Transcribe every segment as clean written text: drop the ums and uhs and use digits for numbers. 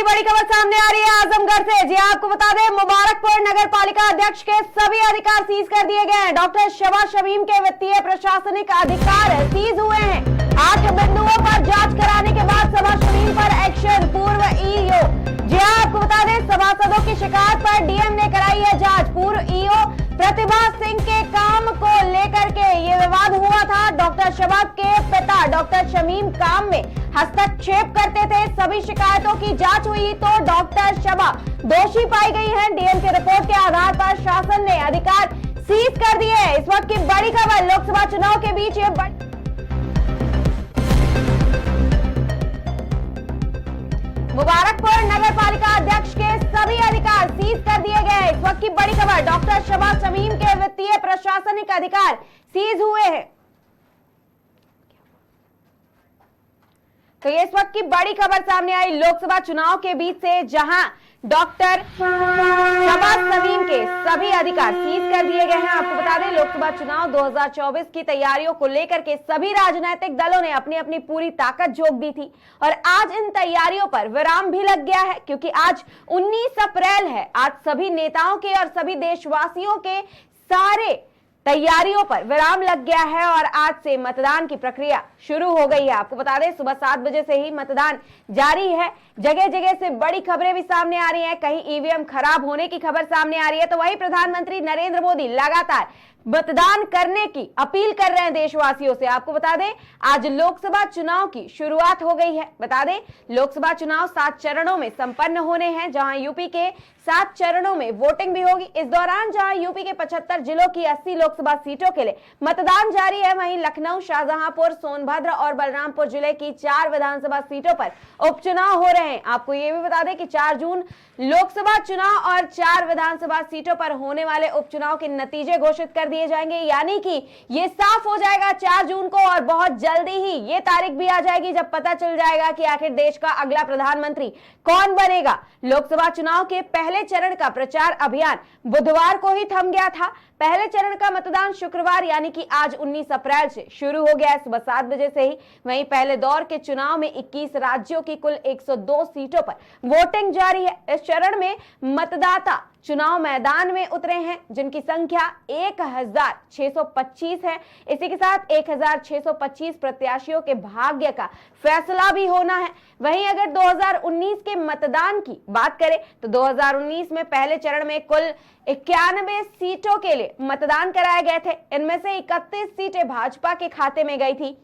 बड़ी खबर सामने आ रही है आजमगढ़ से। जी आपको बता दें, मुबारकपुर नगर पालिका अध्यक्ष के सभी अधिकार सीज कर दिए गए हैं। डॉक्टर शबा शमीम के वित्तीय प्रशासनिक अधिकार सीज हुए हैं। 8 बिंदुओं पर जांच कराने के बाद शबा शमीम पर एक्शन। पूर्व ईओ, जी आपको बता दें, सभासदों की शिकायत पर डीएम ने कराई है जांच। पूर्व ईओ प्रतिभा सिंह के काम को लेकर के ये विवाद हुआ था। डॉक्टर शबा के पिता डॉक्टर शमीम काम में हस्तक्षेप करते थे। सभी शिकायतों की जांच हुई तो डॉक्टर शबा दोषी पाई गई है। डीएम की रिपोर्ट के आधार पर शासन ने अधिकार सीज कर दिए। इस वक्त की बड़ी खबर, लोकसभा चुनाव के बीच ये मुबारकपुर नगर पालिका अध्यक्ष के सभी अधिकार सीज कर दिए गए। इस वक्त की बड़ी खबर, डॉक्टर शबा शमीम के वित्तीय प्रशासनिक अधिकार सीज हुए हैं। तो ये इस वक्त की बड़ी खबर सामने आई लोकसभा चुनाव के बीच से, जहां डॉक्टर शबा शमीम के सभी अधिकार सीज कर दिए गए हैं। आपको बता दें, लोकसभा चुनाव 2024 की तैयारियों को लेकर के सभी राजनीतिक दलों ने अपनी अपनी पूरी ताकत झोंक दी थी और आज इन तैयारियों पर विराम भी लग गया है, क्योंकि आज 19 अप्रैल है। आज सभी नेताओं के और सभी देशवासियों के सारे तैयारियों पर विराम लग गया है और आज से मतदान की प्रक्रिया शुरू हो गई है। आपको बता दें, सुबह 7 बजे से ही मतदान जारी है। जगह जगह से बड़ी खबरें भी सामने आ रही हैं। कहीं ईवीएम खराब होने की खबर सामने आ रही है, तो वहीं प्रधानमंत्री नरेंद्र मोदी लगातार मतदान करने की अपील कर रहे हैं देशवासियों से। आपको बता दें, आज लोकसभा चुनाव की शुरुआत हो गई है। बता दें, लोकसभा चुनाव 7 चरणों में संपन्न होने हैं, जहां यूपी के 7 चरणों में वोटिंग भी होगी। इस दौरान जहां यूपी के 75 जिलों की 80 लोकसभा सीटों के लिए मतदान जारी है, वहीं लखनऊ, शाहजहांपुर, सोनभद्र और बलरामपुर जिले की 4 विधानसभा सीटों पर उपचुनाव हो रहे हैं। आपको ये भी बता दें कि 4 जून लोकसभा चुनाव और 4 विधानसभा सीटों पर होने वाले उपचुनाव के नतीजे घोषित कर दिए जाएंगे, यानी कि ये साफ हो जाएगा 4 जून को और बहुत जल्दी ही ये तारीख भी आ जाएगी जब पता चल जाएगा कि आखिर देश का अगला प्रधानमंत्री कौन बनेगा। लोकसभा चुनाव के पहले चरण का प्रचार अभियान बुधवार को ही थम गया था। पहले चरण का मतदान शुक्रवार यानी कि आज 19 अप्रैल से शुरू हो गया है, सुबह 7 बजे से ही। वहीं पहले दौर के चुनाव में 21 राज्यों की कुल 102 सीटों पर वोटिंग जारी है। इस चरण में मतदाता चुनाव मैदान में उतरे हैं, जिनकी संख्या 1625 है। इसी के साथ 1625 प्रत्याशियों के भाग्य का फैसला भी होना है। वहीं अगर 2019 के मतदान की बात करें तो 2019 में पहले चरण में कुल 91 सीटों के लिए मतदान कराए गए थे। इनमें से 31 सीटें भाजपा के खाते में गई थी।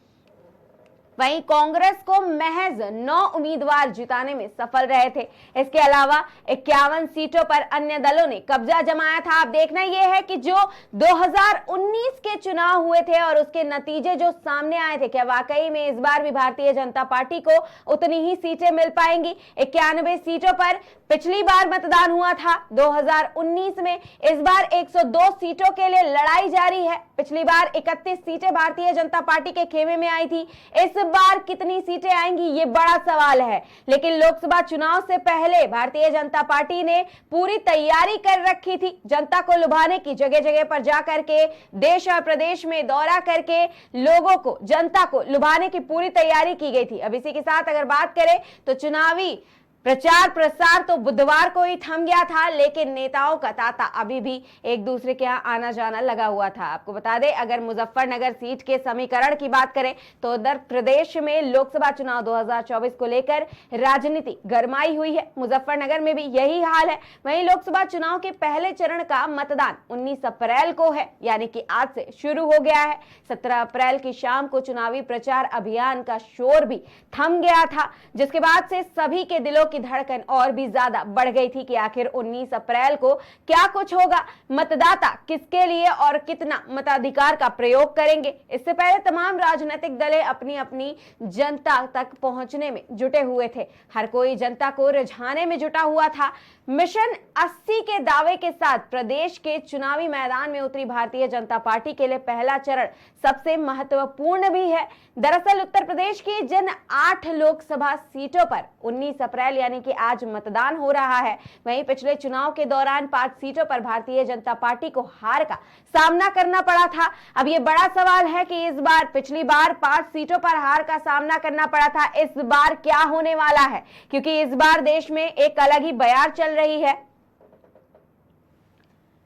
वहीं कांग्रेस को महज 9 उम्मीदवार जिताने में सफल रहे थे। इसके अलावा 51 सीटों पर अन्य दलों ने कब्जा जमाया था। अब देखना यह है कि जो 2019 के चुनाव हुए थे और उसके नतीजे जो सामने आए थे, क्या वाकई में इस बार भी भारतीय जनता पार्टी को उतनी ही सीटें मिल पाएंगी। 91 सीटों पर पिछली बार मतदान हुआ था 2019 में। इस बार 102 सीटों के लिए लड़ाई जारी है। पिछली बार 31 सीटें भारतीय जनता पार्टी के खेमे में आई थी। इस बार कितनी सीटें आएंगी ये बड़ा सवाल है। लेकिन लोकसभा चुनाव से पहले भारतीय जनता पार्टी ने पूरी तैयारी कर रखी थी। जनता को लुभाने की जगह जगह पर जाकर के देश और प्रदेश में दौरा करके लोगों को, जनता को लुभाने की पूरी तैयारी की गई थी। अब इसी के साथ अगर बात करें तो चुनावी प्रचार प्रसार तो बुधवार को ही थम गया था, लेकिन नेताओं का तांता अभी भी एक दूसरे के यहाँ आना जाना लगा हुआ था। आपको बता दें, अगर मुजफ्फरनगर सीट के समीकरण की बात करें तो उत्तर प्रदेश में लोकसभा चुनाव 2024 को लेकर राजनीति गरमाई हुई है। मुजफ्फरनगर में भी यही हाल है। वहीं लोकसभा चुनाव के पहले चरण का मतदान 19 अप्रैल को है, यानी कि आज से शुरू हो गया है। 17 अप्रैल की शाम को चुनावी प्रचार अभियान का शोर भी थम गया था, जिसके बाद से सभी के दिलों की धड़कन और भी ज्यादा बढ़ गई थी कि आखिर 19 अप्रैल को क्या कुछ होगा, मतदाता किसके लिए और कितना मताधिकार का प्रयोग करेंगे। इससे पहले तमाम राजनीतिक दलें अपनी अपनी जनता तक पहुंचने में जुटे हुए थे। हर कोई जनता को रिझाने में जुटा हुआ था। मिशन 80 के दावे के साथ प्रदेश के चुनावी मैदान में उतरी भारतीय जनता पार्टी के लिए पहला चरण सबसे महत्वपूर्ण भी है। दरअसल उत्तर प्रदेश की जिन 8 लोकसभा सीटों पर 19 अप्रैल यानी कि आज मतदान हो रहा है। वहीं पिछले चुनाव के दौरान 5 सीटों पर भारतीय जनता पार्टी को हार का सामना करना पड़ा था। अब ये बड़ा सवाल है कि इस बार, पिछली बार 5 सीटों पर हार का सामना करना पड़ा था, इस बार क्या होने वाला है, क्योंकि इस बार देश में एक अलग ही बयार चल रही है।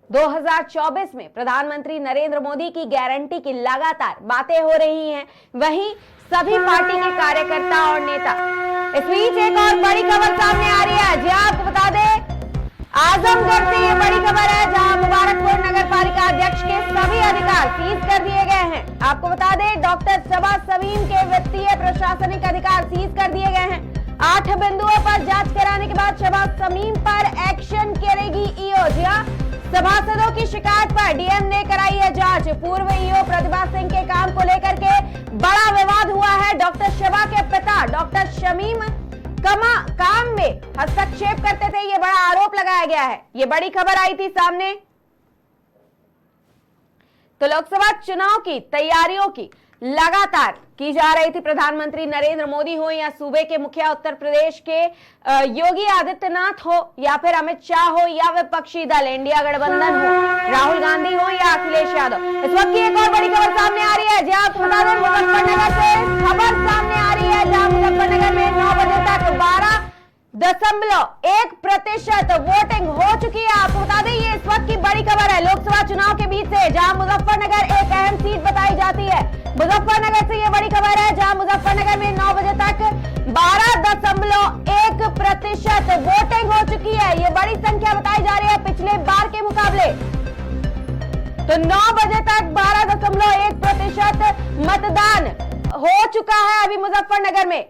2024 में प्रधानमंत्री नरेंद्र मोदी की गारंटी की लगातार बातें हो रही हैं, वहीं सभी पार्टी के कार्यकर्ता और नेता। इस बीच एक और बड़ी खबर सामने आ रही है। जी आपको बता दें, आजमगढ़ से ये बड़ी खबर है, जहां मुबारकपुर नगर पालिका अध्यक्ष के सभी अधिकार सीज कर दिए गए हैं। आपको बता दें, डॉक्टर शबा शमीम के वित्तीय प्रशासनिक अधिकार सीज कर दिए गए हैं। 8 बिंदुओं पर जांच कराने के बाद शबा शमीम पर एक्शन करेगी ईओ। जी हां, सभासदों की शिकायत पर डीएम ने कराई है जांच। पूर्व ईओ प्रतिभा सिंह के काम को लेकर के बड़ा विवाद हुआ है। डॉक्टर शबा के पिता डॉक्टर शमीम काम में हस्तक्षेप करते थे, ये बड़ा आरोप लगाया गया है। ये बड़ी खबर आई थी सामने। तो लोकसभा चुनाव की तैयारियों की लगातार की जा रही थी। प्रधानमंत्री नरेंद्र मोदी हो या सूबे के मुखिया उत्तर प्रदेश के योगी आदित्यनाथ हो या फिर अमित शाह हो या विपक्षी दल इंडिया गठबंधन हो, राहुल गांधी हो या अखिलेश यादव, इस वक्त की एक और बड़ी खबर सामने आ रही है। जी आपको बता दें, मुजफ्फरनगर से खबर सामने आ रही है, जहां मुजफ्फरनगर में 9 बजे तक 12.1% वोटिंग हो चुकी है। आपको बता दें, ये इस वक्त की बड़ी खबर है लोकसभा चुनाव के बीच से, जहां मुजफ्फरनगर एक अहम सीट बताई जाती है। मुजफ्फरनगर से ये बड़ी खबर है, जहां मुजफ्फरनगर में 9 बजे तक 12.1% वोटिंग हो चुकी है। ये बड़ी संख्या बताई जा रही है पिछले बार के मुकाबले। तो 9 बजे तक 12.1% मतदान हो चुका है अभी मुजफ्फरनगर में।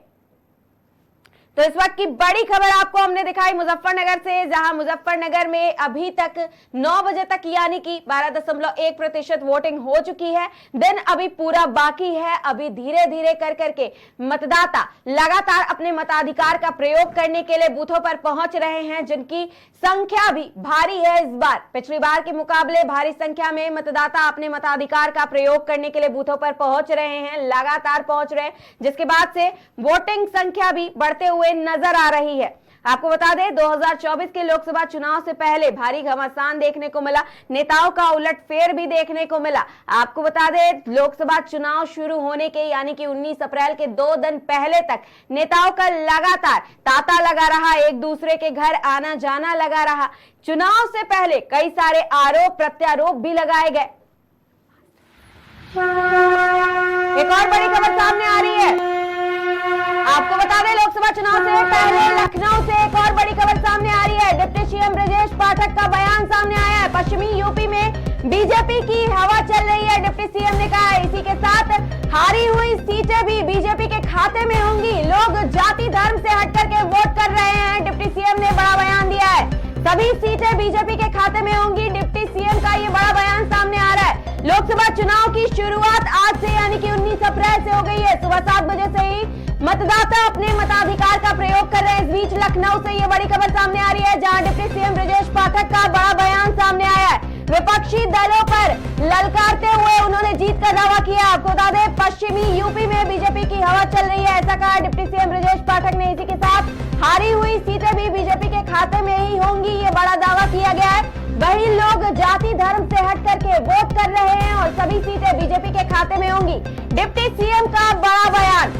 तो इस वक्त की बड़ी खबर आपको हमने दिखाई मुजफ्फरनगर से, जहां मुजफ्फरनगर में अभी तक 9 बजे तक यानी कि 12.1% वोटिंग हो चुकी है। दिन अभी पूरा बाकी है। अभी धीरे धीरे कर करके मतदाता लगातार अपने मताधिकार का प्रयोग करने के लिए बूथों पर पहुंच रहे हैं, जिनकी संख्या भी भारी है। इस बार पिछली बार के मुकाबले भारी संख्या में मतदाता अपने मताधिकार का प्रयोग करने के लिए बूथों पर पहुंच रहे हैं, लगातार पहुंच रहे हैं, जिसके बाद से वोटिंग संख्या भी बढ़ते हुए नजर आ रही है। आपको बता दें, 2024 के लोकसभा चुनाव से पहले भारी घमासान देखने को मिला, नेताओं का उलटफेर भी देखने को मिला। आपको बता दें, लोकसभा चुनाव शुरू होने के यानी कि 19 अप्रैल के 2 दिन पहले तक नेताओं का लगातार तांता लगा रहा, एक दूसरे के घर आना जाना लगा रहा। चुनाव से पहले कई सारे आरोप प्रत्यारोप भी लगाए गए। एक और बड़ी खबर सामने आ रही है। आपको बता दें, लोकसभा चुनाव से पहले लखनऊ से एक और बड़ी खबर सामने आ रही है। डिप्टी सीएम ब्रजेश पाठक का बयान सामने आया है। पश्चिमी यूपी में बीजेपी की हवा चल रही है, डिप्टी सीएम ने कहा है। इसी के साथ हारी हुई सीटें भी बीजेपी के खाते में होंगी। लोग जाति धर्म से हटकर के वोट कर रहे हैं, डिप्टी सीएम ने बड़ा बयान दिया है। सभी सीटें बीजेपी के खाते में होंगी, डिप्टी सीएम का ये बड़ा बयान सामने आ रहा है। लोकसभा चुनाव की शुरुआत आज से यानी कि 19 अप्रैल से हो गई है। सुबह 7 बजे से ही मतदाता अपने मताधिकार का प्रयोग कर रहे हैं। इस बीच लखनऊ से ये बड़ी खबर सामने आ रही है, जहां डिप्टी सीएम ब्रजेश पाठक का बड़ा बयान सामने आया है। विपक्षी दलों पर ललकारते हुए उन्होंने जीत का दावा किया। आपको बता दें, पश्चिमी यूपी में बीजेपी की हवा चल रही है, ऐसा कहा डिप्टी सीएम ब्रजेश पाठक ने। इसी के साथ हारी हुई सीटें भी बीजेपी के खाते में ही होंगी, ये बड़ा दावा किया गया है। वही लोग जाति धर्म से हट करके वोट कर रहे हैं और सभी सीटें बीजेपी के खाते में होंगी, डिप्टी सीएम का बड़ा बयान।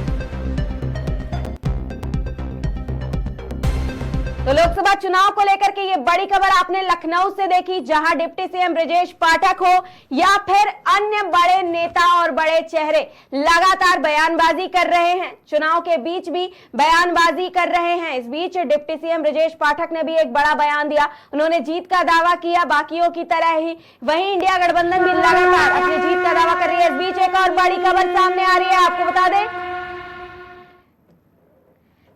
तो लोकसभा चुनाव को लेकर के ये बड़ी खबर आपने लखनऊ से देखी, जहां डिप्टी सीएम ब्रजेश पाठक हो या फिर अन्य बड़े नेता और बड़े चेहरे लगातार बयानबाजी कर रहे हैं, चुनाव के बीच भी बयानबाजी कर रहे हैं। इस बीच डिप्टी सीएम ब्रजेश पाठक ने भी एक बड़ा बयान दिया। उन्होंने जीत का दावा किया, बाकियों की तरह ही वहीं इंडिया गठबंधन भी लगातार अपनी जीत का दावा कर रही है। इस बीच एक और बड़ी खबर सामने आ रही है। आपको बता दें,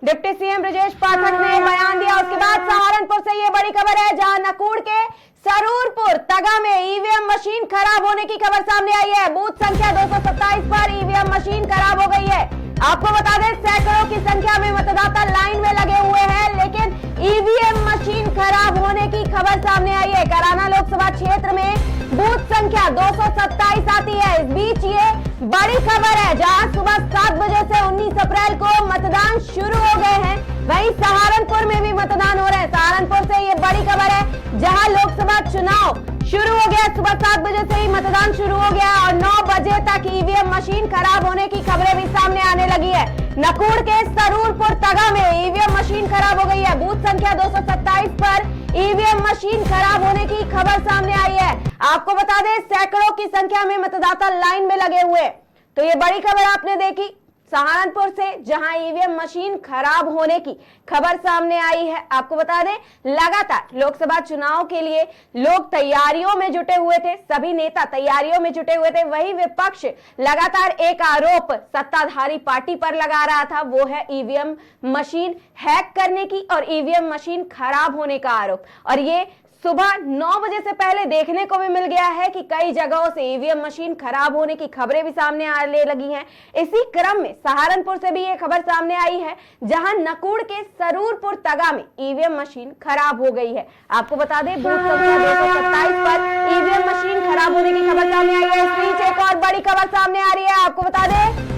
डिप्टी सीएम ब्रजेश पाठक ने बयान दिया, उसके बाद सहारनपुर से ये बड़ी खबर है, जहां नकुड़ के सरूरपुर तगा में ईवीएम मशीन खराब होने की खबर सामने आई है। बूथ संख्या 227 पर ईवीएम मशीन खराब हो गई है। आपको बता दें, सैकड़ों की संख्या में मतदाता लाइन में लगे हुए हैं, लेकिन ईवीएम मशीन खराब होने की खबर सामने आई है। कराना लोकसभा क्षेत्र में बूथ संख्या 227 आती है। इस बीच ये बड़ी खबर है, जहां सुबह 7 बजे से 19 अप्रैल को मतदान शुरू हो गए हैं। वहीं सहारनपुर में भी मतदान हो रहा है। सहारनपुर से ये बड़ी खबर है, जहां लोकसभा चुनाव शुरू हो गया। सुबह 7 बजे से ही मतदान शुरू हो गया और 9 बजे तक ईवीएम मशीन खराब होने की खबरें भी सामने आने लगी है। नकुड़ के सरूरपुर तगा में ईवीएम मशीन खराब हो गई है। बूथ संख्या 227 पर ईवीएम मशीन खराब होने की खबर सामने आई है। आपको बता दें, सैकड़ों की संख्या में मतदाता लाइन में लगे हुए। तो ये बड़ी खबर आपने देखी सहारनपुर से, जहां ईवीएम मशीन खराब होने की खबर सामने आई है। आपको बता दें, लगातार लोकसभा चुनाव के लिए लोग तैयारियों में जुटे हुए थे, सभी नेता तैयारियों में जुटे हुए थे। वही विपक्ष लगातार एक आरोप सत्ताधारी पार्टी पर लगा रहा था, वो है ईवीएम मशीन हैक करने की और ईवीएम मशीन खराब होने का आरोप। और ये सुबह 9 बजे से पहले देखने को भी मिल गया है कि कई जगहों से ईवीएम मशीन खराब होने की खबरें भी सामने आने लगी हैं। इसी क्रम में सहारनपुर से भी ये खबर सामने आई है, जहां नकुड़ के सरूरपुर तगा में ईवीएम मशीन खराब हो गई है। आपको बता दें, बूथ संख्या 227 पर ईवीएम मशीन खराब होने की खबर सामने आई है। इस बीच एक और बड़ी खबर सामने आ रही है। आपको बता दें,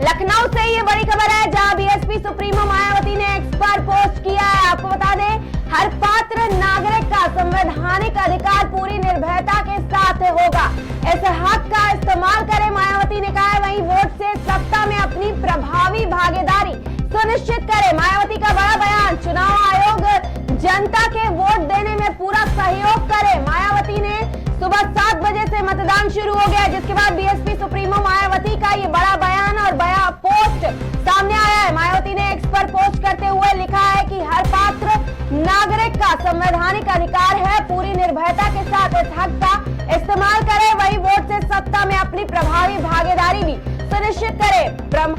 लखनऊ से ये बड़ी खबर है, जहां बीएसपी सुप्रीमो मायावती ने एक्स पर पोस्ट किया है। आपको बता दें, हर पात्र नागरिक का संवैधानिक अधिकार पूरी निर्भयता के साथ होगा, इस हक का इस्तेमाल करें, मायावती ने कहा है। वहीं वोट से सत्ता में अपनी प्रभावी भागीदारी सुनिश्चित करें, मायावती का बड़ा बयान। चुनाव आयोग जनता के वोट देने में पूरा सहयोग करे। मायावती ने सुबह 7 बजे से मतदान शुरू हो गया, जिसके बाद बीएसपी सुप्रीमो मायावती का ये बड़ा बयान और बड़ा पोस्ट सामने आया है। मायावती ने एक्स पर पोस्ट करते हुए लिखा है कि हर पात्र नागरिक का संवैधानिक अधिकार है, पूरी निर्भयता के साथ इस हक का इस्तेमाल करें, वही वोट से सत्ता में अपनी प्रभावी भागीदारी भी सुनिश्चित करें।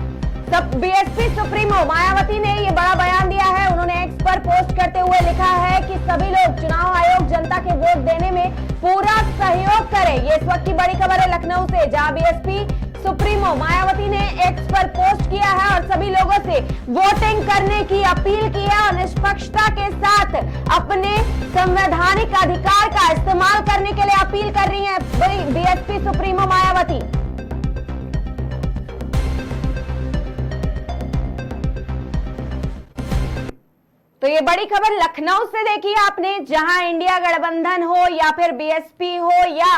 बीएसपी सुप्रीमो मायावती ने ये बड़ा बयान दिया है। उन्होंने एक्स पर पोस्ट करते हुए लिखा है कि सभी लोग चुनाव आयोग जनता के वोट देने में पूरा सहयोग करें। ये इस वक्त की बड़ी खबर है लखनऊ से, जहां बीएसपी सुप्रीमो मायावती ने एक्स पर पोस्ट किया है और सभी लोगों से वोटिंग करने की अपील की है और निष्पक्षता के साथ अपने संवैधानिक अधिकार का इस्तेमाल करने के लिए अपील कर रही है बीएसपी सुप्रीमो मायावती। तो ये बड़ी खबर लखनऊ से देखी आपने, जहां इंडिया गठबंधन हो या फिर बीएसपी हो या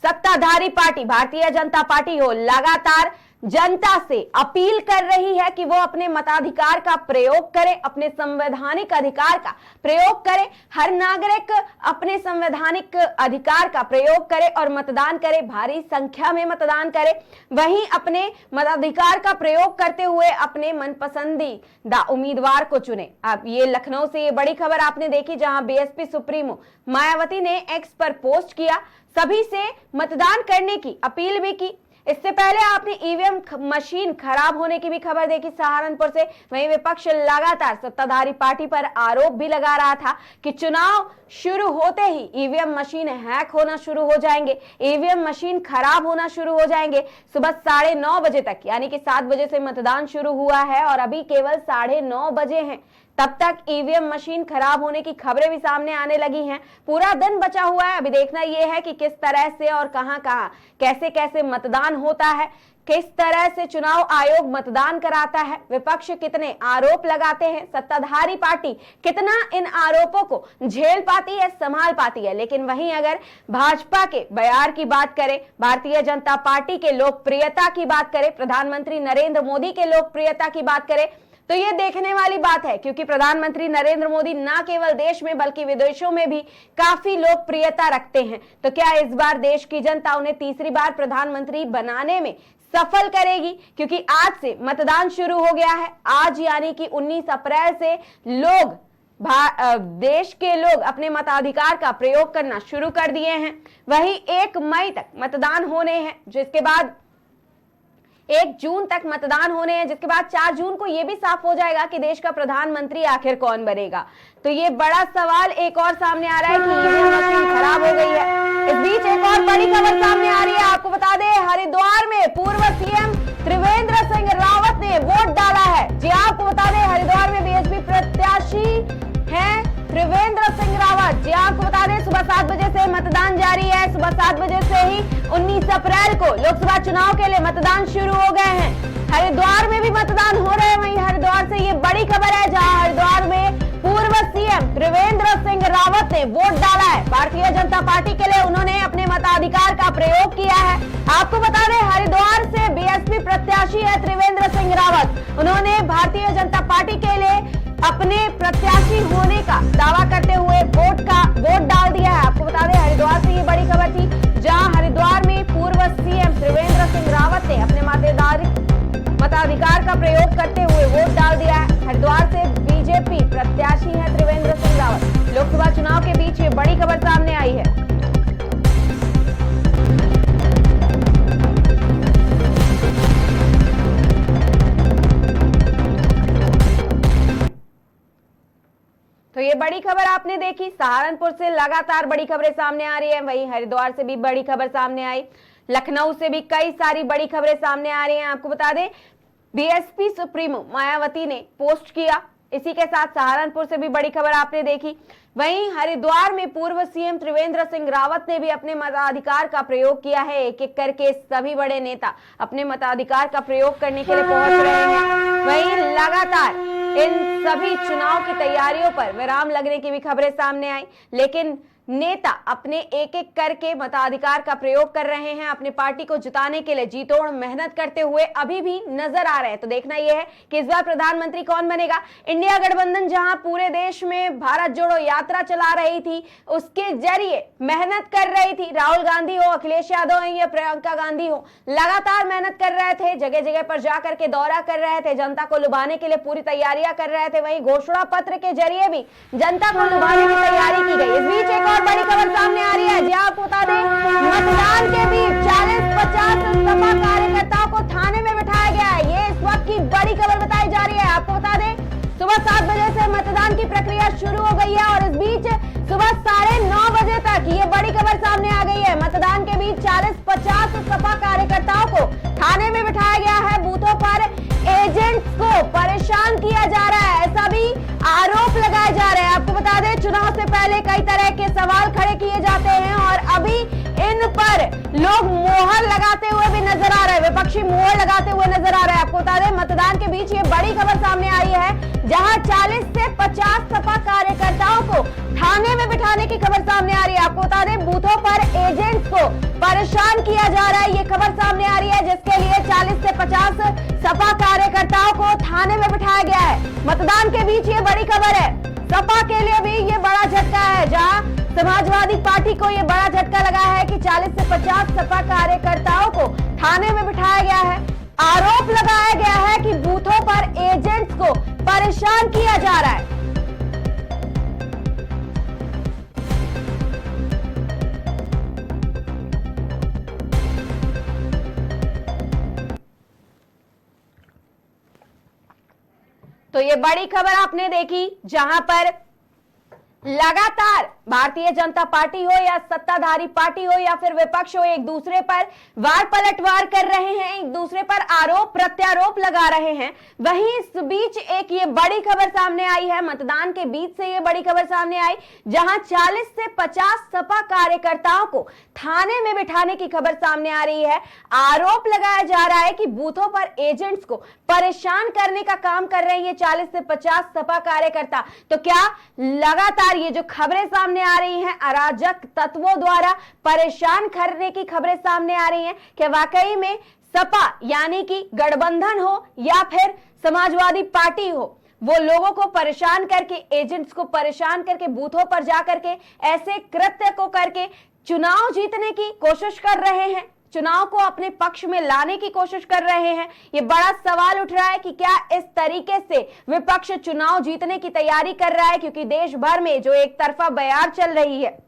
सत्ताधारी पार्टी भारतीय जनता पार्टी हो, लगातार जनता से अपील कर रही है कि वो अपने मताधिकार का प्रयोग करे, अपने संवैधानिक अधिकार का प्रयोग करे। हर नागरिक अपने संवैधानिक अधिकार का प्रयोग करे और मतदान करे, भारी संख्या में मतदान करे। वहीं अपने मताधिकार का प्रयोग करते हुए अपने मनपसंदीदा उम्मीदवार को चुने। अब ये लखनऊ से ये बड़ी खबर आपने देखी, जहां बीएसपी सुप्रीमो मायावती ने एक्स पर पोस्ट किया, सभी से मतदान करने की अपील भी की। इससे पहले आपने ईवीएम मशीन खराब होने की भी खबर देखी सहारनपुर से। वहीं विपक्ष लगातार सत्ताधारी पार्टी पर आरोप भी लगा रहा था कि चुनाव शुरू होते ही ईवीएम मशीन हैक होना शुरू हो जाएंगे, ईवीएम मशीन खराब होना शुरू हो जाएंगे। सुबह 9:30 बजे तक, यानी कि 7 बजे से मतदान शुरू हुआ है और अभी केवल 9:30 बजे हैं, तब तक ईवीएम मशीन खराब होने की खबरें भी सामने आने लगी हैं। पूरा दिन बचा हुआ है, अभी देखना यह है कि किस तरह से और कहां कहां कैसे कैसे मतदान होता है, किस तरह से चुनाव आयोग मतदान कराता है, विपक्ष कितने आरोप लगाते हैं, सत्ताधारी पार्टी कितना इन आरोपों को झेल पाती है, संभाल पाती है। लेकिन वहीं अगर भाजपा के बयार की बात करें, भारतीय जनता पार्टी के लोकप्रियता की बात करें, प्रधानमंत्री नरेंद्र मोदी के लोकप्रियता की बात करें, तो ये देखने वाली बात है, क्योंकि प्रधानमंत्री नरेंद्र मोदी न केवल देश में बल्कि विदेशों में भी काफी लोकप्रियता रखते हैं। तो क्या इस बार देश की जनता उन्हें तीसरी बार प्रधानमंत्री बनाने में सफल करेगी? क्योंकि आज से मतदान शुरू हो गया है। आज यानी कि 19 अप्रैल से लोग देश के लोग अपने मताधिकार का प्रयोग करना शुरू कर दिए हैं। वहीं 1 मई तक मतदान होने हैं, जिसके बाद 1 जून तक मतदान होने हैं, जिसके बाद 4 जून को यह भी साफ हो जाएगा कि देश का प्रधानमंत्री आखिर कौन बनेगा। तो ये बड़ा सवाल एक और सामने आ रहा है कि ईवीएम मशीन खराब हो गई है। इस बीच एक और बड़ी खबर सामने आ रही है। आपको बता दें, हरिद्वार में पूर्व सीएम त्रिवेंद्र सिंह रावत ने वोट डाला है। जी आपको बता दें, हरिद्वार में बीएसपी प्रत्याशी हैं त्रिवेंद्र सिंह रावत। जी आपको बता दें, सुबह 7 बजे से मतदान जारी है। सुबह 7 बजे से ही 19 अप्रैल को लोकसभा चुनाव के लिए मतदान शुरू हो गए हैं। हरिद्वार में भी मतदान हो रहे हैं। वहीं हरिद्वार से ये बड़ी खबर है, जहां हरिद्वार में पूर्व सीएम त्रिवेंद्र सिंह रावत ने वोट डाला है। भारतीय जनता पार्टी के लिए उन्होंने अपने मताधिकार का प्रयोग किया है। आपको बता दें, हरिद्वार से बीएसपी प्रत्याशी है त्रिवेंद्र सिंह रावत। उन्होंने भारतीय जनता पार्टी के लिए अपने प्रत्याशी होने का दावा करते हुए वोट डाल दिया है। आपको बता दें, हरिद्वार से ये बड़ी खबर थी, जहां हरिद्वार में पूर्व सीएम त्रिवेंद्र सिंह रावत ने अपने मताधिकार का प्रयोग करते हुए वोट डाल दिया है। हरिद्वार से बीजेपी प्रत्याशी है त्रिवेंद्र सिंह रावत। लोकसभा चुनाव के बीच ये बड़ी खबर सामने आई है। तो ये बड़ी खबर आपने देखी। सहारनपुर से लगातार बड़ी खबरें सामने आ रही है, वहीं हरिद्वार से भी बड़ी खबर सामने आई। लखनऊ से भी कई सारी बड़ी खबरें सामने आ रही हैं। आपको बता दें, बीएसपी सुप्रीमो मायावती ने पोस्ट किया। इसी के साथ सहारनपुर से भी बड़ी खबर आपने देखी। वहीं हरिद्वार में पूर्व सीएम त्रिवेंद्र सिंह रावत ने भी अपने मताधिकार का प्रयोग किया है। एक एक करके सभी बड़े नेता अपने मताधिकार का प्रयोग करने के लिए पहुंच रहे हैं। वहीं लगातार इन सभी चुनाव की तैयारियों पर विराम लगने की भी खबरें सामने आई, लेकिन नेता अपने एक एक करके मताधिकार का प्रयोग कर रहे हैं। अपनी पार्टी को जिताने के लिए जीतोड़ मेहनत करते हुए अभी भी नजर आ रहे हैं। तो देखना यह है कि इस बार प्रधानमंत्री कौन बनेगा। इंडिया गठबंधन जहां पूरे देश में भारत जोड़ो यात्रा चला रही थी, उसके जरिए मेहनत कर रही थी। राहुल गांधी हो, अखिलेश यादव हो या प्रियंका गांधी हो, लगातार मेहनत कर रहे थे, जगह जगह पर जाकर के दौरा कर रहे थे, जनता को लुभाने के लिए पूरी तैयारियां कर रहे थे। वहीं घोषणा पत्र के जरिए भी जनता को लुभाने की तैयारी की गई। इस बीच एक बड़ी खबर सामने आ रही है, जी आपको बता दें, मतदान के बीच 40-50 सपा कार्यकर्ताओं को थाने में बिठाया गया है। ये इस वक्त की बड़ी खबर बताई जा रही है। आपको बता दें, सुबह 7 बजे से मतदान की प्रक्रिया शुरू हो गई है और इस बीच सुबह 9:30 बजे तक ये बड़ी खबर सामने आ गई है। मतदान के बीच 40-50 सपा कार्यकर्ताओं को थाने में बिठाया गया है। बूथों पर एजेंट्स को परेशान किया जा रहा है, ऐसा भी आरोप लगाए जा रहे हैं। आपको बता दें, चुनाव से पहले कई तरह के सवाल खड़े किए जाते हैं और अभी इन पर लोग मोहर लगाते हुए भी नजर आ रहे हैं, विपक्षी मोहर लगाते हुए नजर आ रहे हैं। आपको बता दें, मतदान के बीच ये बड़ी खबर सामने आई है, जहां 40 से 50 सपा कार्यकर्ताओं को थाने में बिठाने की खबर सामने आ रही है। आपको बता दें, बूथों पर एजेंट्स को परेशान किया जा रहा है, ये खबर सामने आ रही है, जिसके लिए 40 से 50 सपा कार्यकर्ताओं को थाने में बिठाया गया है। मतदान के बीच ये बड़ी खबर है। सपा के लिए भी ये बड़ा झटका है, जहां समाजवादी पार्टी को ये बड़ा झटका लगा है कि 40 से 50 सपा कार्यकर्ताओं को थाने में बिठाया गया है। आरोप लगाया गया है कि बूथों पर एजेंट्स को परेशान किया जा रहा है। तो ये बड़ी खबर आपने देखी, जहां पर लगातार भारतीय जनता पार्टी हो या सत्ताधारी पार्टी हो या फिर विपक्ष हो, एक दूसरे पर वार पलटवार कर रहे हैं, एक दूसरे पर आरोप प्रत्यारोप लगा रहे हैं। वहीं इस बीच एक ये बड़ी खबर सामने आई है, मतदान के बीच से ये बड़ी खबर सामने आई, जहां 40 से 50 सपा कार्यकर्ताओं को थाने में बिठाने की खबर सामने आ रही है। आरोप लगाया जा रहा है कि बूथों पर एजेंट्स को परेशान करने का काम कर रहे हैं ये 40 से 50 सपा कार्यकर्ता। तो क्या लगातार ये जो खबरें सामने आ रही हैं, अराजक तत्वों द्वारा परेशान करने की खबरें सामने आ रही हैं, कि वाकई में सपा यानी कि गठबंधन हो या फिर समाजवादी पार्टी हो, वो लोगों को परेशान करके, एजेंट्स को परेशान करके, बूथों पर जाकर के ऐसे कृत्य को करके चुनाव जीतने की कोशिश कर रहे हैं, चुनाव को अपने पक्ष में लाने की कोशिश कर रहे हैं। ये बड़ा सवाल उठ रहा है कि क्या इस तरीके से विपक्ष चुनाव जीतने की तैयारी कर रहा है, क्योंकि देश भर में जो एक तरफा बयार चल रही है,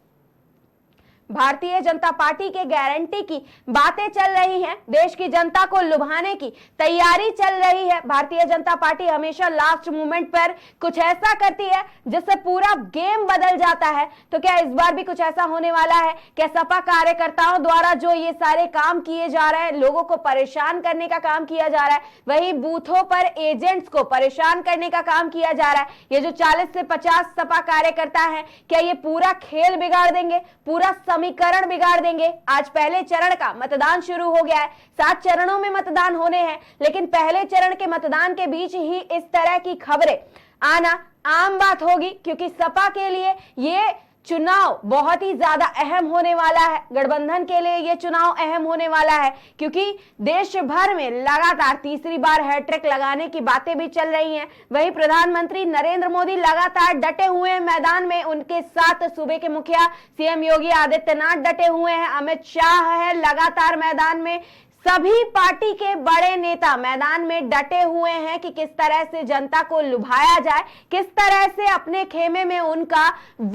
भारतीय जनता पार्टी के गारंटी की बातें चल रही हैं, देश की जनता को लुभाने की तैयारी चल रही है। भारतीय जनता पार्टी हमेशा लास्ट मोमेंट पर कुछ ऐसा करती है जिससे पूरा गेम बदल जाता है। तो क्या इस बार भी कुछ ऐसा होने वाला है? क्या सपा कार्यकर्ताओं द्वारा जो ये सारे काम किए जा रहे हैं, लोगों को परेशान करने का काम किया जा रहा है, वही बूथों पर एजेंट्स को परेशान करने का काम किया जा रहा है, ये जो 40 से 50 सपा कार्यकर्ता हैं, क्या ये पूरा खेल बिगाड़ देंगे, पूरा समीकरण बिगाड़ देंगे। आज पहले चरण का मतदान शुरू हो गया है, 7 चरणों में मतदान होने हैं, लेकिन पहले चरण के मतदान के बीच ही इस तरह की खबरें आना आम बात होगी, क्योंकि सपा के लिए ये चुनाव बहुत ही ज्यादा अहम होने वाला है। गठबंधन के लिए यह चुनाव अहम होने वाला है, क्योंकि देश भर में लगातार तीसरी बार हैट्रिक लगाने की बातें भी चल रही हैं। वहीं प्रधानमंत्री नरेंद्र मोदी लगातार डटे हुए हैं मैदान में, उनके साथ सूबे के मुखिया सीएम योगी आदित्यनाथ डटे हुए हैं, अमित शाह है लगातार मैदान में। सभी पार्टी के बड़े नेता मैदान में डटे हुए हैं कि किस तरह से जनता को लुभाया जाए, किस तरह से अपने खेमे में उनका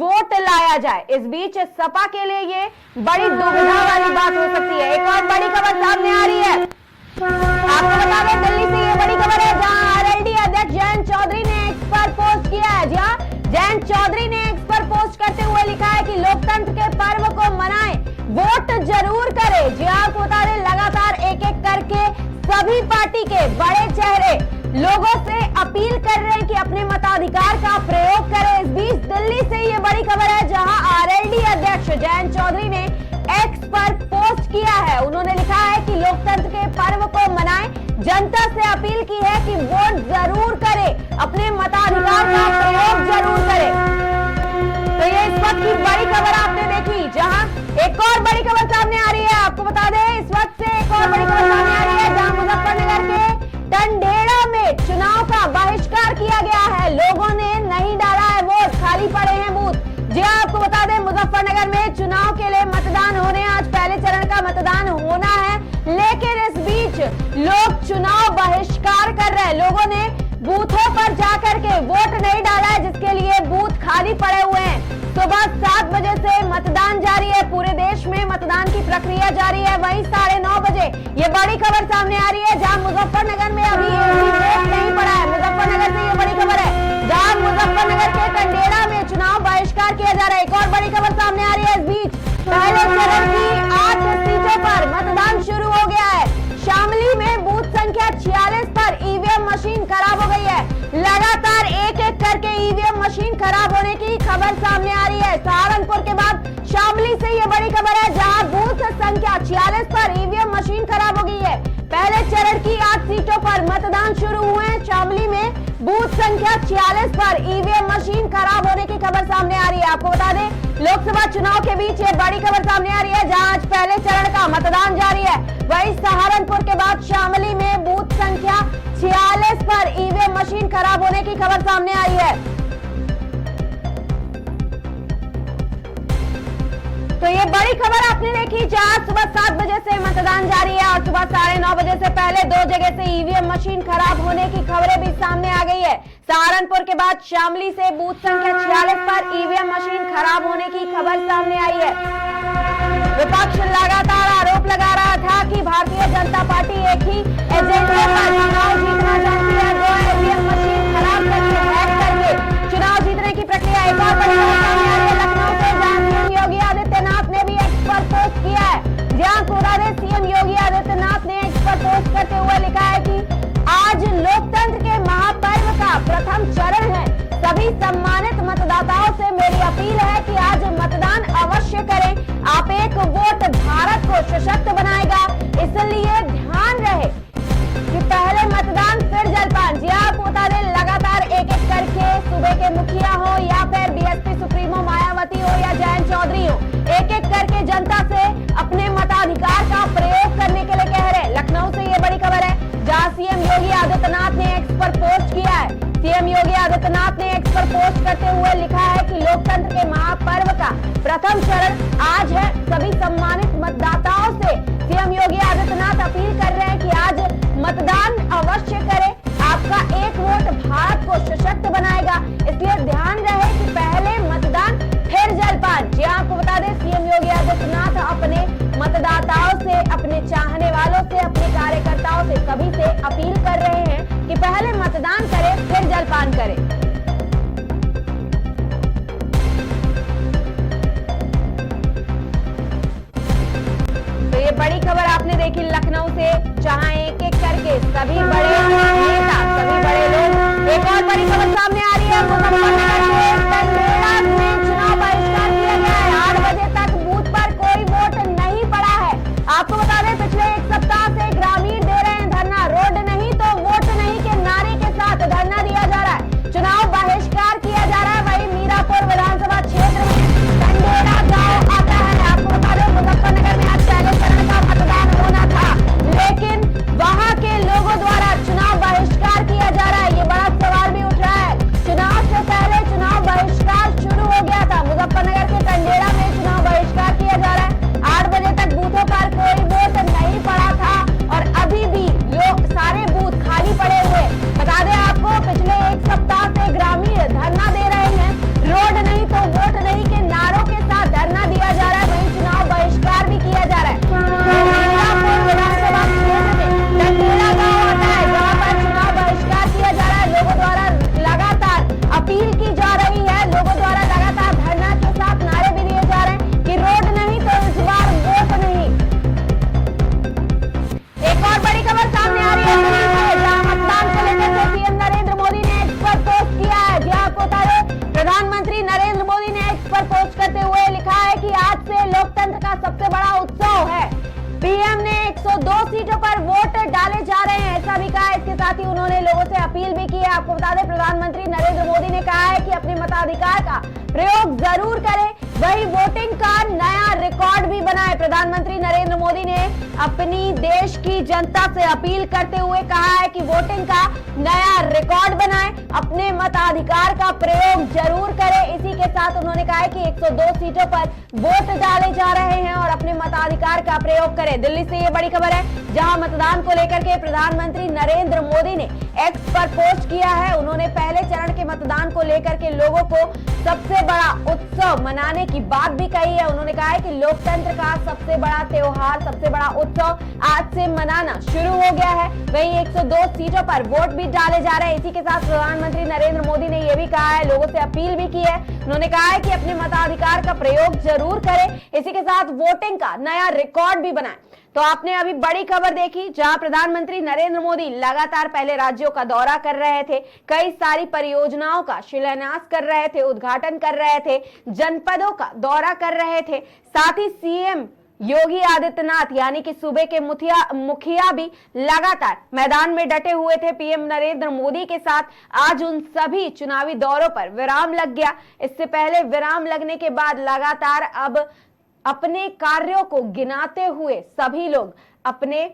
वोट लाया जाए। इस बीच सपा के लिए ये बड़ी दुविधा वाली बात हो सकती है। एक और बड़ी खबर सामने आ रही है, आपको बता दें दिल्ली से ये बड़ी खबर है, जहां आरएलडी अध्यक्ष जयंत चौधरी ने एक्स पर पोस्ट किया है। जी हाँ, जयंत चौधरी ने एक्स पर पोस्ट करते हुए लिखा है कि लोकतंत्र के पर्व को मनाएं, वोट जरूर करें। जी हाँ, आपको बता दें लगातार एक एक करके सभी पार्टी के बड़े चेहरे लोगों से अपील कर रहे हैं कि अपने मताधिकार का प्रयोग करें। इस बीच दिल्ली से ये बड़ी खबर है, जहां आरएलडी अध्यक्ष जयंत चौधरी ने एक्स पर पोस्ट किया है। उन्होंने लिखा है कि लोकतंत्र के पर्व को मनाएं, जनता से अपील की है कि वोट जरूर करें, अपने मताधिकार का प्रयोग जरूर करें। तो ये इस वक्त की बड़ी खबर आपने देखी, जहां एक और बड़ी खबर सामने आ रही है। आपको बता दें इस वक्त से एक और बड़ी खबर सामने आ रही है, जहां मुजफ्फरनगर के टंडेड़ा में चुनाव का बहिष्कार किया गया है। लोगों ने नहीं डाला है वोट, खाली पड़े हैं बूथ। जी आपको बता दें मुजफ्फरनगर में चुनाव के लिए मतदान होने, आज पहले चरण का मतदान होना है, लेकिन इस बीच लोग चुनाव बहिष्कार कर रहे हैं। लोगों ने बूथों पर जाकर के वोट नहीं डाला है, जिसके लिए बूथ खाली पड़े हुए हैं। सुबह 7 बजे से मतदान जारी है, पूरे देश में मतदान की प्रक्रिया जारी है। वहीं 9:30 बजे ये बड़ी खबर सामने आ रही है, जहां मुजफ्फरनगर में अभी वोट नहीं पड़ा है। मुजफ्फरनगर से ये बड़ी खबर है, जहां मुजफ्फरनगर के टंडेड़ा में चुनाव बहिष्कार किया जा रहा है। एक और बड़ी खबर सामने आ रही है, इस बीच पहले चरण की 8 सीटों पर मतदान शुरू हो गया है। शामली में बूथ संख्या 46 पर ईवीएम मशीन खराब हो गई है। लगातार एक एक करके ईवीएम मशीन खराब होने की खबर सामने आ रही है। सहारनपुर के बाद शामली से यह बड़ी खबर है, जहां बूथ संख्या 46 पर ईवीएम मशीन खराब हो गई है। पहले चरण की 8 सीटों पर मतदान शुरू हुए हैं। शामली में बूथ संख्या 46 पर ईवीएम मशीन खराब होने की खबर सामने आ रही है। आपको बता दें लोकसभा चुनाव के बीच ये बड़ी खबर सामने आ रही है, जहां आज पहले चरण का मतदान जारी है। वहीं सहारनपुर के बाद शामली में बूथ संख्या 46 पर ईवीएम मशीन खराब होने की खबर सामने आई है। तो ये बड़ी खबर आपने देखी, जहां सुबह 7 बजे से मतदान जारी है और सुबह 9:30 बजे से पहले 2 जगह से ईवीएम मशीन खराब होने की खबरें भी सामने आ गई है। सहारनपुर के बाद शामली से बूथ संख्या 46 पर ईवीएम मशीन खराब होने की खबर सामने आई है। विपक्ष लगातार आरोप लगा रहा था कि भारतीय जनता पार्टी एक ही एजेंडे पर चुनाव जीतना चाहती है, वो ईवीएम मशीन खराब करके हैक करके चुनाव जीतने की प्रक्रिया। एक और बड़ी खबर सामने आ रही है लखनऊ से, जहां सीएम योगी आदित्यनाथ ने भी एक्स पर पोस्ट किया है। जहां पूरा देश सीएम योगी आदित्यनाथ ने एक्स पर पोस्ट करते हुए लिखा है कि आज लोकतंत्र के महापर्व का प्रथम चरण है। सभी सम्मानित मतदाताओं से मेरी अपील है कि आज मतदान अवश्य करें। आप एक वोट भारत को सशक्त बनाएगा, इसलिए ध्यान रहे कि पहले मतदान फिर जलपान। जी आपको बता दें लगातार एक एक करके सूबे के मुखिया हो या फिर बीएसपी सुप्रीमो मायावती हो या जयंत चौधरी हो, एक एक करके जनता से अपने मताधिकार का प्रयोग करने के लिए कह रहे। लखनऊ से ये बड़ी खबर है, जहां सीएम योगी आदित्यनाथ ने एक्स पर पोस्ट किया है। सीएम योगी आदित्यनाथ ने एक्स पर पोस्ट करते हुए लिखा है कि लोकतंत्र के महापर्व का प्रथम चरण आज है। सभी सम्मानित मतदाताओं से सीएम योगी आदित्यनाथ अपील कर रहे हैं कि आज मतदान अवश्य करें। आपका एक वोट भारत को सशक्त बनाएगा, इसलिए ध्यान रहे कि पहले मतदान फिर जलपान। जी आपको बता दें सीएम योगी आदित्यनाथ अपने मतदाताओं से, अपने चाहने वालों से, अपने कार्यकर्ताओं से, सभी से अपील कर रहे हैं कि पहले मतदान करें फिर जलपान करें। तो ये बड़ी खबर आपने देखी लखनऊ से, जहां एक एक करके सभी बड़े नेता, सभी बड़े लोग। एक और बड़ी खबर सामने आ रही है, मुजफ्फरनगर के टंडेड़ा में चुनाव बहिष्कार किया गया है। 8 बजे तक बूथ पर 102 सीटों पर वोट डाले जा रहे हैं, ऐसा भी कहा है। इसके साथ ही उन्होंने लोगों से अपील भी की है। आपको बता दें, प्रधानमंत्री नरेंद्र मोदी ने कहा है कि अपने मताधिकार का प्रयोग जरूर करें, वही वोटिंग का नया रिकॉर्ड भी बनाए। प्रधानमंत्री नरेंद्र मोदी ने अपनी देश की जनता से अपील करते हुए कहा है कि वोटिंग का नया रिकॉर्ड बनाए, अपने मताधिकार का प्रयोग जरूर करें। इसी के साथ उन्होंने कहा है कि 102 सीटों पर वोट डाले जा रहे हैं और अपने मताधिकार का प्रयोग करें। दिल्ली से ये बड़ी खबर है, जहां मतदान को लेकर के प्रधानमंत्री नरेंद्र मोदी ने एक्स पर पोस्ट किया है। उन्होंने पहले चरण के मतदान को लेकर के लोगों को सबसे बड़ा उत्सव मनाने की बात भी कही है। उन्होंने कहा है कि लोकतंत्र का सबसे बड़ा त्योहार, सबसे बड़ा उत्सव आज से मनाना शुरू हो गया है। वहीं 102 सीटों पर वोट भी डाले जा रहे हैं। इसी के साथ प्रधानमंत्री नरेंद्र मोदी ने यह भी कहा है, लोगों से अपील भी की है। उन्होंने कहा है कि अपने मताधिकार का प्रयोग जरूर करें, इसी के साथ वोटिंग का नया रिकॉर्ड भी बनाएं। तो आपने अभी बड़ी खबर देखी, जहां प्रधानमंत्री नरेंद्र मोदी लगातार पहले राज्यों का दौरा कर रहे थे, कई सारी परियोजनाओं का शिलान्यास कर रहे थे, उद्घाटन कर रहे थे, जनपदों का दौरा कर रहे थे। साथ ही सीएम योगी आदित्यनाथ यानी कि सूबे के मुखिया भी लगातार मैदान में डटे हुए थे पीएम नरेंद्र मोदी के साथ। आज उन सभी चुनावी दौरों पर विराम लग गया। इससे पहले विराम लगने के बाद लगातार अब अपने कार्यों को गिनाते हुए सभी लोग अपने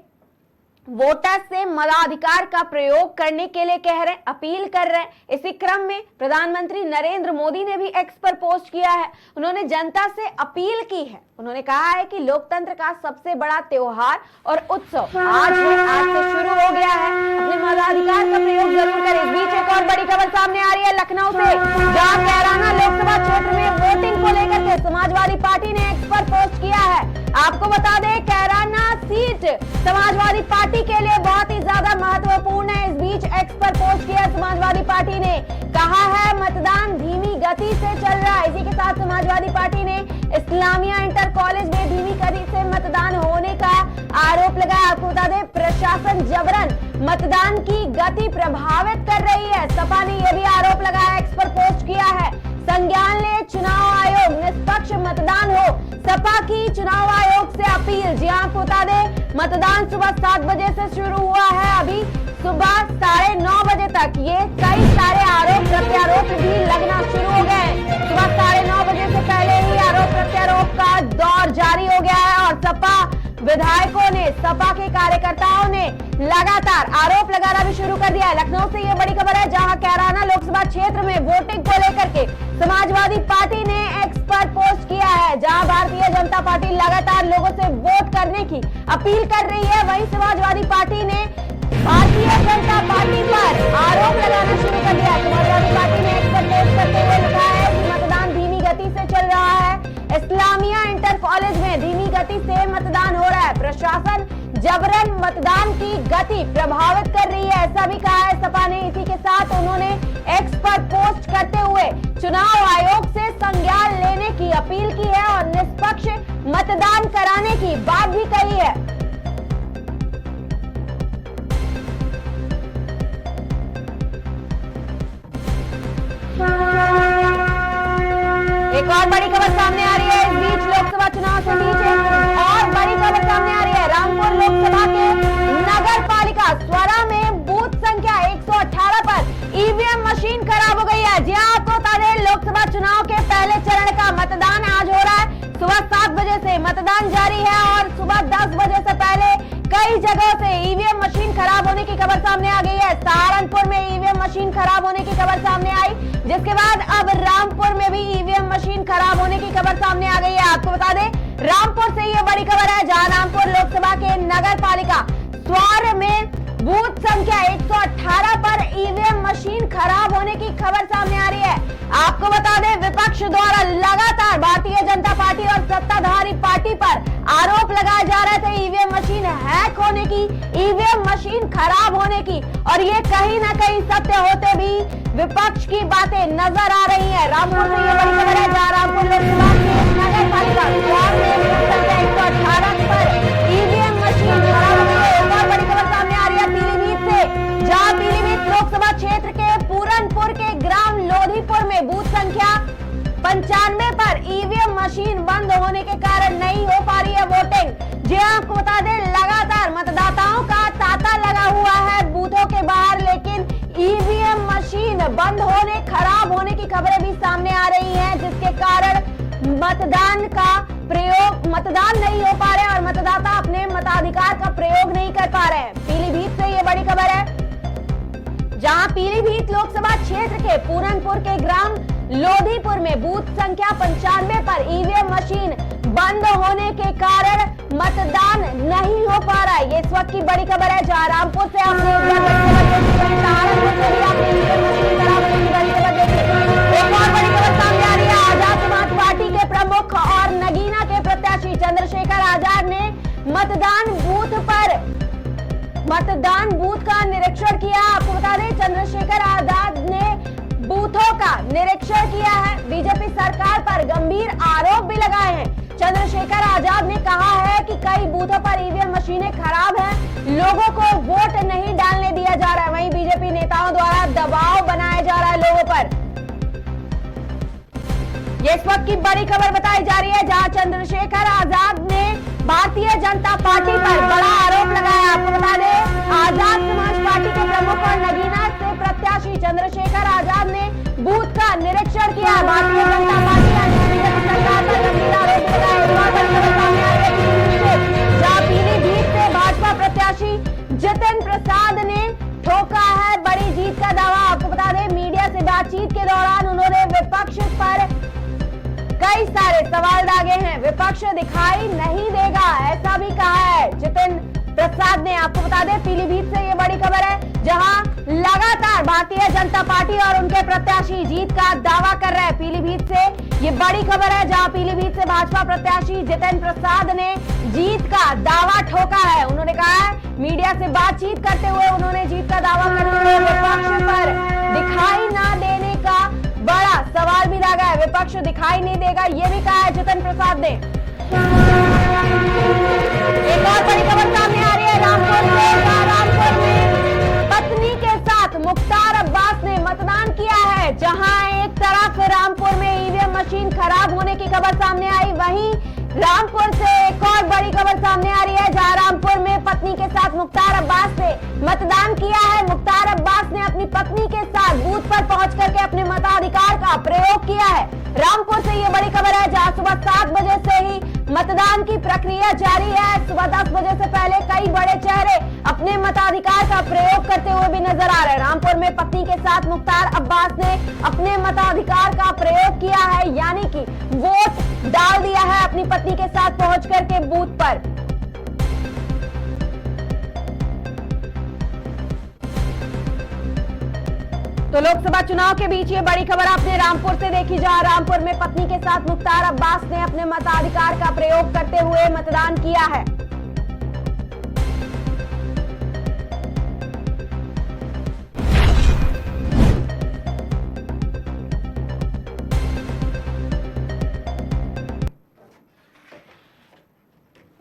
वोटर से मताधिकार का प्रयोग करने के लिए कह रहे हैं, अपील कर रहे हैं। इसी क्रम में प्रधानमंत्री नरेंद्र मोदी ने भी एक्स पर पोस्ट किया है। उन्होंने जनता से अपील की है। उन्होंने कहा है कि लोकतंत्र का सबसे बड़ा त्योहार और उत्सव आज से शुरू हो गया है, अपने मताधिकार का प्रयोग जरूर करें। इस बीच एक और बड़ी खबर सामने आ रही है लखनऊ से, जहां कैराना लोकसभा क्षेत्र में वोटिंग को लेकर के समाजवादी पार्टी ने एक्स पर पोस्ट किया है। आपको बता दें, कैराना सीट समाजवादी पार्टी के लिए बहुत ही ज्यादा महत्वपूर्ण है। इस बीच एक्स पर पोस्ट किया समाजवादी पार्टी ने, कहा है मतदान धीमी गति से चल रहा है। इसी के साथ समाजवादी पार्टी ने इस्लामिया इंटर कॉलेज में धीमी गति से मतदान होने का आरोप लगाया। आपको बता दें, प्रशासन जबरन मतदान की गति प्रभावित कर रही है। सपा ने यह भी आरोप लगाया, एक्स पर पोस्ट किया है। संज्ञान ले चुनाव आयोग, निष्पक्ष मतदान हो, सपा की चुनाव आयोग से अपील। जी हाँ, आपको बता दें, मतदान सुबह 7 बजे से शुरू हुआ है, अभी सुबह 9:30 बजे तक ये कई सारे आरोप प्रत्यारोप भी लगना शुरू हो गए। सुबह 9:30 बजे से पहले ही आरोप प्रत्यारोप का दौर जारी हो गया है और सपा विधायकों ने, सपा के कार्यकर्ताओं ने लगातार आरोप लगाना भी शुरू कर दिया है। लखनऊ से ये बड़ी खबर है, जहां कैराना लोकसभा क्षेत्र में वोटिंग को लेकर के समाजवादी पार्टी ने एक्स पर पोस्ट किया है, जहां भारतीय जनता पार्टी लगातार लोगों से वोट करने की अपील कर रही है। वहीं समाजवादी पार्टी ने भारतीय जनता पार्टी पर आरोप लगाना शुरू कर दिया। समाजवादी पार्टी ने एक्स पर पोस्ट करते हुए लिखा है कि मतदान धीमी गति से चल रहा है, इस्लामिया इंटर कॉलेज में धीमी गति से मतदान हो रहा है, प्रशासन जबरन मतदान की गति प्रभावित कर रही है, ऐसा भी कहा है सपा ने। इसी के साथ उन्होंने एक्स पर पोस्ट करते हुए चुनाव आयोग से संज्ञान लेने की अपील की है और निष्पक्ष मतदान कराने की बात भी कही है। एक और बड़ी खबर सामने आ रही है, इस बीच लोकसभा चुनाव से बीच और बड़ी खबर सामने आ रही है। रामपुर लोकसभा के नगर पालिका स्वरा में बूथ संख्या 118 पर ईवीएम मशीन खराब हो गई है। जी हाँ, आपको बता दें, लोकसभा चुनाव के पहले चरण का मतदान आज हो रहा है। सुबह 7 बजे से मतदान जारी है और सुबह 10 बजे से पहले कई जगहों से ईवीएम मशीन खराब होने की खबर सामने आ गई है। सहारनपुर में ईवीएम मशीन खराब होने की खबर सामने आई, जिसके बाद अब रामपुर में भी ईवीएम मशीन खराब होने की खबर सामने आ गई है। आपको बता दें, रामपुर से ये बड़ी खबर है, जहां रामपुर लोकसभा के नगर पालिका स्वार में बूथ संख्या 118 पर ईवीएम मशीन खराब होने की खबर सामने आ रही है। आपको बता दें, विपक्ष द्वारा लगातार भारतीय जनता पार्टी और सत्ताधारी पार्टी पर आरोप लगाए जा रहे थे ईवीएम मशीन हैक होने की, ईवीएम मशीन खराब होने की, और ये कहीं ना कहीं सत्य होते भी विपक्ष की बातें नजर आ रही है। रामपुर से ये बड़ी खबर है, जहां रामपुर लोकसभा के नगर पालिका स्वार में बूथ संख्या 118 पर ईवीएम मशीन खराब हो गई है। एक और बड़ी खबर सामने आ रही है पीलीभीत से, जहां पीलीभीत लोकसभा क्षेत्र के पूरनपुर के ग्राम लोधीपुर में बूथ संख्या 95 पर ईवीएम मशीन बंद होने के कारण नहीं हो पा रही है वोटिंग। जी आपको बता दें, लगातार खबरें भी सामने आ रही हैं, जिसके कारण मतदान नहीं हो पा रहे और मतदाता अपने मताधिकार का प्रयोग नहीं कर पा रहे हैं। पीलीभीत से ये बड़ी खबर है, जहां पीलीभीत लोकसभा क्षेत्र के पूरनपुर के ग्राम लोधीपुर में बूथ संख्या 95 पर ईवीएम मशीन बंद होने के कारण मतदान नहीं हो पा रहा है। ये इस वक्त की बड़ी खबर है, जहां रामपुर से आपने एक और बड़ी खबर सामने आ रही है। आजाद समाज पार्टी के प्रमुख और नगीना के प्रत्याशी चंद्रशेखर आजाद ने मतदान बूथ का निरीक्षण किया। आपको बता दें, चंद्रशेखर आजाद ने बूथों का निरीक्षण किया है। बीजेपी सरकार पर गंभीर आरोप भी लगाए हैं। चंद्रशेखर आजाद ने कहा है कि कई बूथों पर ईवीएम मशीनें खराब हैं, लोगों को वोट नहीं डालने दिया जा रहा है। वहीं बीजेपी नेताओं द्वारा दबाव बनाया जा रहा है लोगों पर। ये इस वक्त की बड़ी खबर बताई जा रही है, जहां चंद्रशेखर आजाद ने भारतीय जनता पार्टी पर बड़ा आरोप लगाया। आपको बता दें, आजाद समाज पार्टी के प्रमुख और नगीना से प्रत्याशी चंद्रशेखर आजाद ने बूथ का निरीक्षण किया। भारतीय जनता पार्टी सरकार पर गंभीर आरोप लगाए। जहां पीलीभीत से भाजपा प्रत्याशी जितिन प्रसाद ने ठोका है बड़ी जीत का दावा। आपको बता दें, मीडिया से बातचीत के दौरान उन्होंने विपक्ष पर कई सारे सवाल दागे हैं। विपक्ष दिखाई नहीं देगा, ऐसा भी कहा है जितिन प्रसाद ने। आपको बता दें, पीलीभीत से ये बड़ी खबर है, जहां लगातार भारतीय जनता पार्टी और उनके प्रत्याशी जीत का दावा कर रहे हैं। पीलीभीत से ये बड़ी खबर है, जहां पीलीभीत से भाजपा प्रत्याशी जितिन प्रसाद ने जीत का दावा ठोका है। उन्होंने कहा है, मीडिया से बातचीत करते हुए उन्होंने जीत का दावा करते हुए विपक्ष पर दिखाई न देने का बड़ा सवाल भी दागा है। विपक्ष दिखाई नहीं देगा, ये भी कहा है जितिन प्रसाद ने। एक और बड़ी खबर सामने आ रही है रामपुर से। रामपुर में पत्नी के साथ मुख्तार अब्बास ने मतदान किया है। जहां एक तरफ रामपुर में ईवीएम मशीन खराब होने की खबर सामने आई, वहीं रामपुर से एक और बड़ी खबर सामने आ रही है, जहां रामपुर में पत्नी के साथ मुख्तार अब्बास ने मतदान किया है। मुख्तार अब्बास ने अपनी पत्नी के साथ बूथ पर पहुंच करके अपने मताधिकार का प्रयोग किया है। रामपुर से ये बड़ी खबर है, जहां सुबह 7 बजे से ही मतदान की प्रक्रिया जारी है। सुबह 10 बजे से पहले कई बड़े चेहरे अपने मताधिकार का प्रयोग करते हुए भी नजर आ रहे हैं। रामपुर में पत्नी के साथ मुख्तार अब्बास ने अपने मताधिकार का प्रयोग किया है, यानी कि वोट डाल दिया है अपनी पत्नी के साथ पहुंच करके बूथ पर। तो लोकसभा चुनाव के बीच ये बड़ी खबर आपने रामपुर से देखी, जहां रामपुर में पत्नी के साथ मुख्तार अब्बास ने अपने मताधिकार का प्रयोग करते हुए मतदान किया है।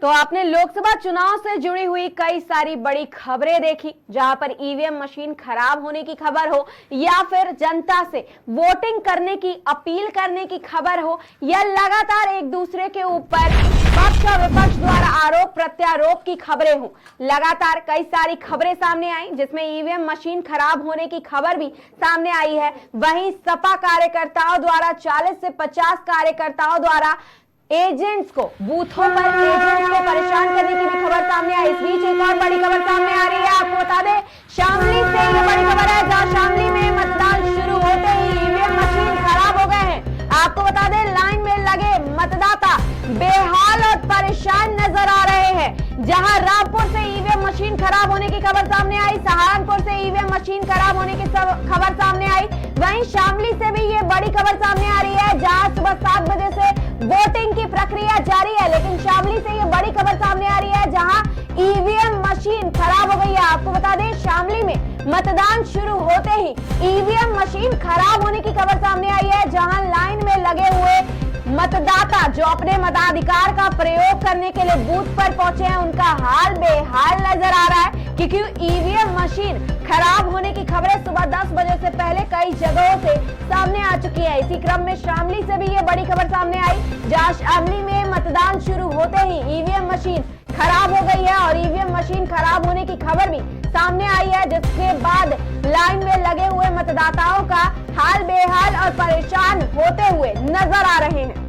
तो आपने लोकसभा चुनाव से जुड़ी हुई कई सारी बड़ी खबरें देखी, जहां पर ईवीएम मशीन खराब होने की खबर हो या फिर जनता से वोटिंग करने की अपील करने की खबर हो, या लगातार एक दूसरे के ऊपर पक्ष और विपक्ष द्वारा आरोप प्रत्यारोप की खबरें हो। लगातार कई सारी खबरें सामने आई, जिसमें ईवीएम मशीन खराब होने की खबर भी सामने आई है। वहीं सपा कार्यकर्ताओं द्वारा 40 से 50 कार्यकर्ताओं द्वारा एजेंट्स को बूथों पर एजेंट्स को परेशान करने की भी खबर सामने आई। इस बीच एक और बड़ी खबर सामने आ रही है। आपको बता दें, शामली से ये बड़ी खबर है, जहां शामली में मतदान शुरू होते ही ईवीएम मशीन खराब हो गए हैं। आपको बता दें, लाइन में लगे मतदाता बेहाल और परेशान नजर आ रहे हैं। जहां रामपुर से ईवीएम मशीन खराब होने की खबर सामने आई, सहारनपुर से ईवीएम मशीन खराब होने की खबर सामने आई, वहीं शामली से भी ये बड़ी खबर सामने आ रही है, जहां सुबह 7 बजे से वोटिंग की प्रक्रिया जारी है। लेकिन शामली से ये बड़ी खबर सामने आ रही है, जहां ईवीएम मशीन खराब हो गई है। आपको बता दें, शामली में मतदान शुरू होते ही ईवीएम मशीन खराब होने की खबर सामने आई है, जहां लाइन में लगे हुए मतदाता जो अपने मताधिकार का प्रयोग करने के लिए बूथ पर पहुंचे हैं, उनका हाल बेहाल नजर आ रहा है, क्योंकि ईवीएम मशीन खराब होने की खबरें सुबह 10 बजे से पहले कई जगहों से सामने आ चुकी है। इसी क्रम में शामली से भी ये बड़ी खबर सामने आई, जहां शामली में मतदान शुरू होते ही ईवीएम मशीन खराब हो गई है और ईवीएम मशीन खराब होने की खबर भी सामने आई है, जिसके बाद लाइन में लगे हुए मतदाताओं का हाल बेहाल और परेशान होते हुए नजर आ रहे हैं।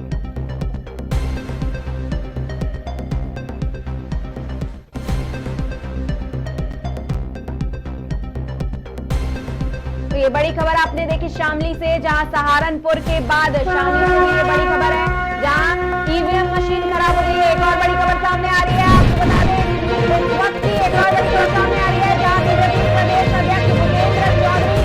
तो ये बड़ी खबर आपने देखी शामली से, जहां सहारनपुर के बाद शामली से ये बड़ी खबर है जहां ईवीएम मशीन खराब हो रही है। एक और बड़ी खबर सामने आ रही है, आपको बता दें इस वक्त की एक और बड़ी खबर सामने आ रही है जहां बीजेपी प्रदेश अध्यक्ष भूपेंद्र चौधरी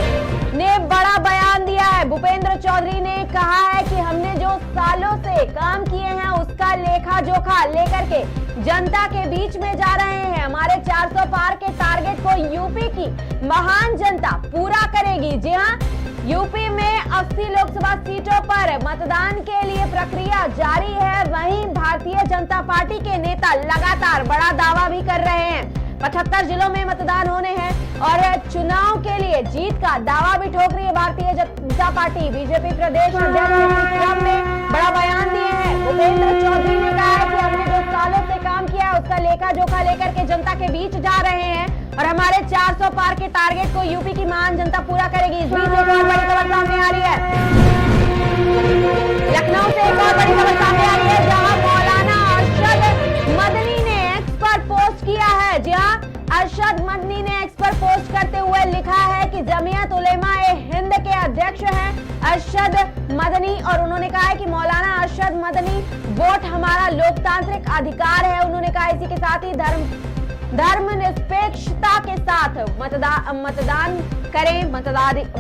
ने बड़ा बयान दिया है। भूपेंद्र चौधरी ने कहा है कि हमने जो सालों से काम किए हैं उसका लेखा जोखा लेकर के जनता के बीच में जा रहे हैं। हमारे 400 पार के टारगेट को यूपी की महान जनता पूरा करेगी। जी हाँ, यूपी में 80 लोकसभा सीटों पर मतदान के लिए प्रक्रिया जारी है। वहीं भारतीय जनता पार्टी के नेता लगातार बड़ा दावा भी कर रहे हैं। 75 जिलों में मतदान होने हैं और चुनाव के लिए जीत का दावा भी ठोक रही है भारतीय जनता पार्टी। बीजेपी प्रदेश अध्यक्ष इस क्रम में बड़ा बयान दिए हैं। भूपेंद्र चौधरी ने कहा है कि हमने जो सालों से काम किया है उसका लेखा जोखा लेकर के जनता के बीच जा रहे हैं और हमारे 400 पार के टारगेट को यूपी की महान जनता पूरा करेगी। इस बीच एक और बड़ी खबर सामने आ रही है, लखनऊ से एक और बड़ी खबर सामने आ रही है जहां मौलाना अरशद मदनी ने एक्स पर पोस्ट किया है। जी हाँ, अरशद मदनी ने एक्स पर पोस्ट करते हुए लिखा है कि जमीयत उलेमा-ए हिंद के अध्यक्ष हैं अरशद मदनी और उन्होंने कहा है कि मौलाना अरशद मदनी वोट हमारा लोकतांत्रिक अधिकार है। उन्होंने कहा इसी के साथ ही धर्मनिरपेक्षता के साथ मतदान करें,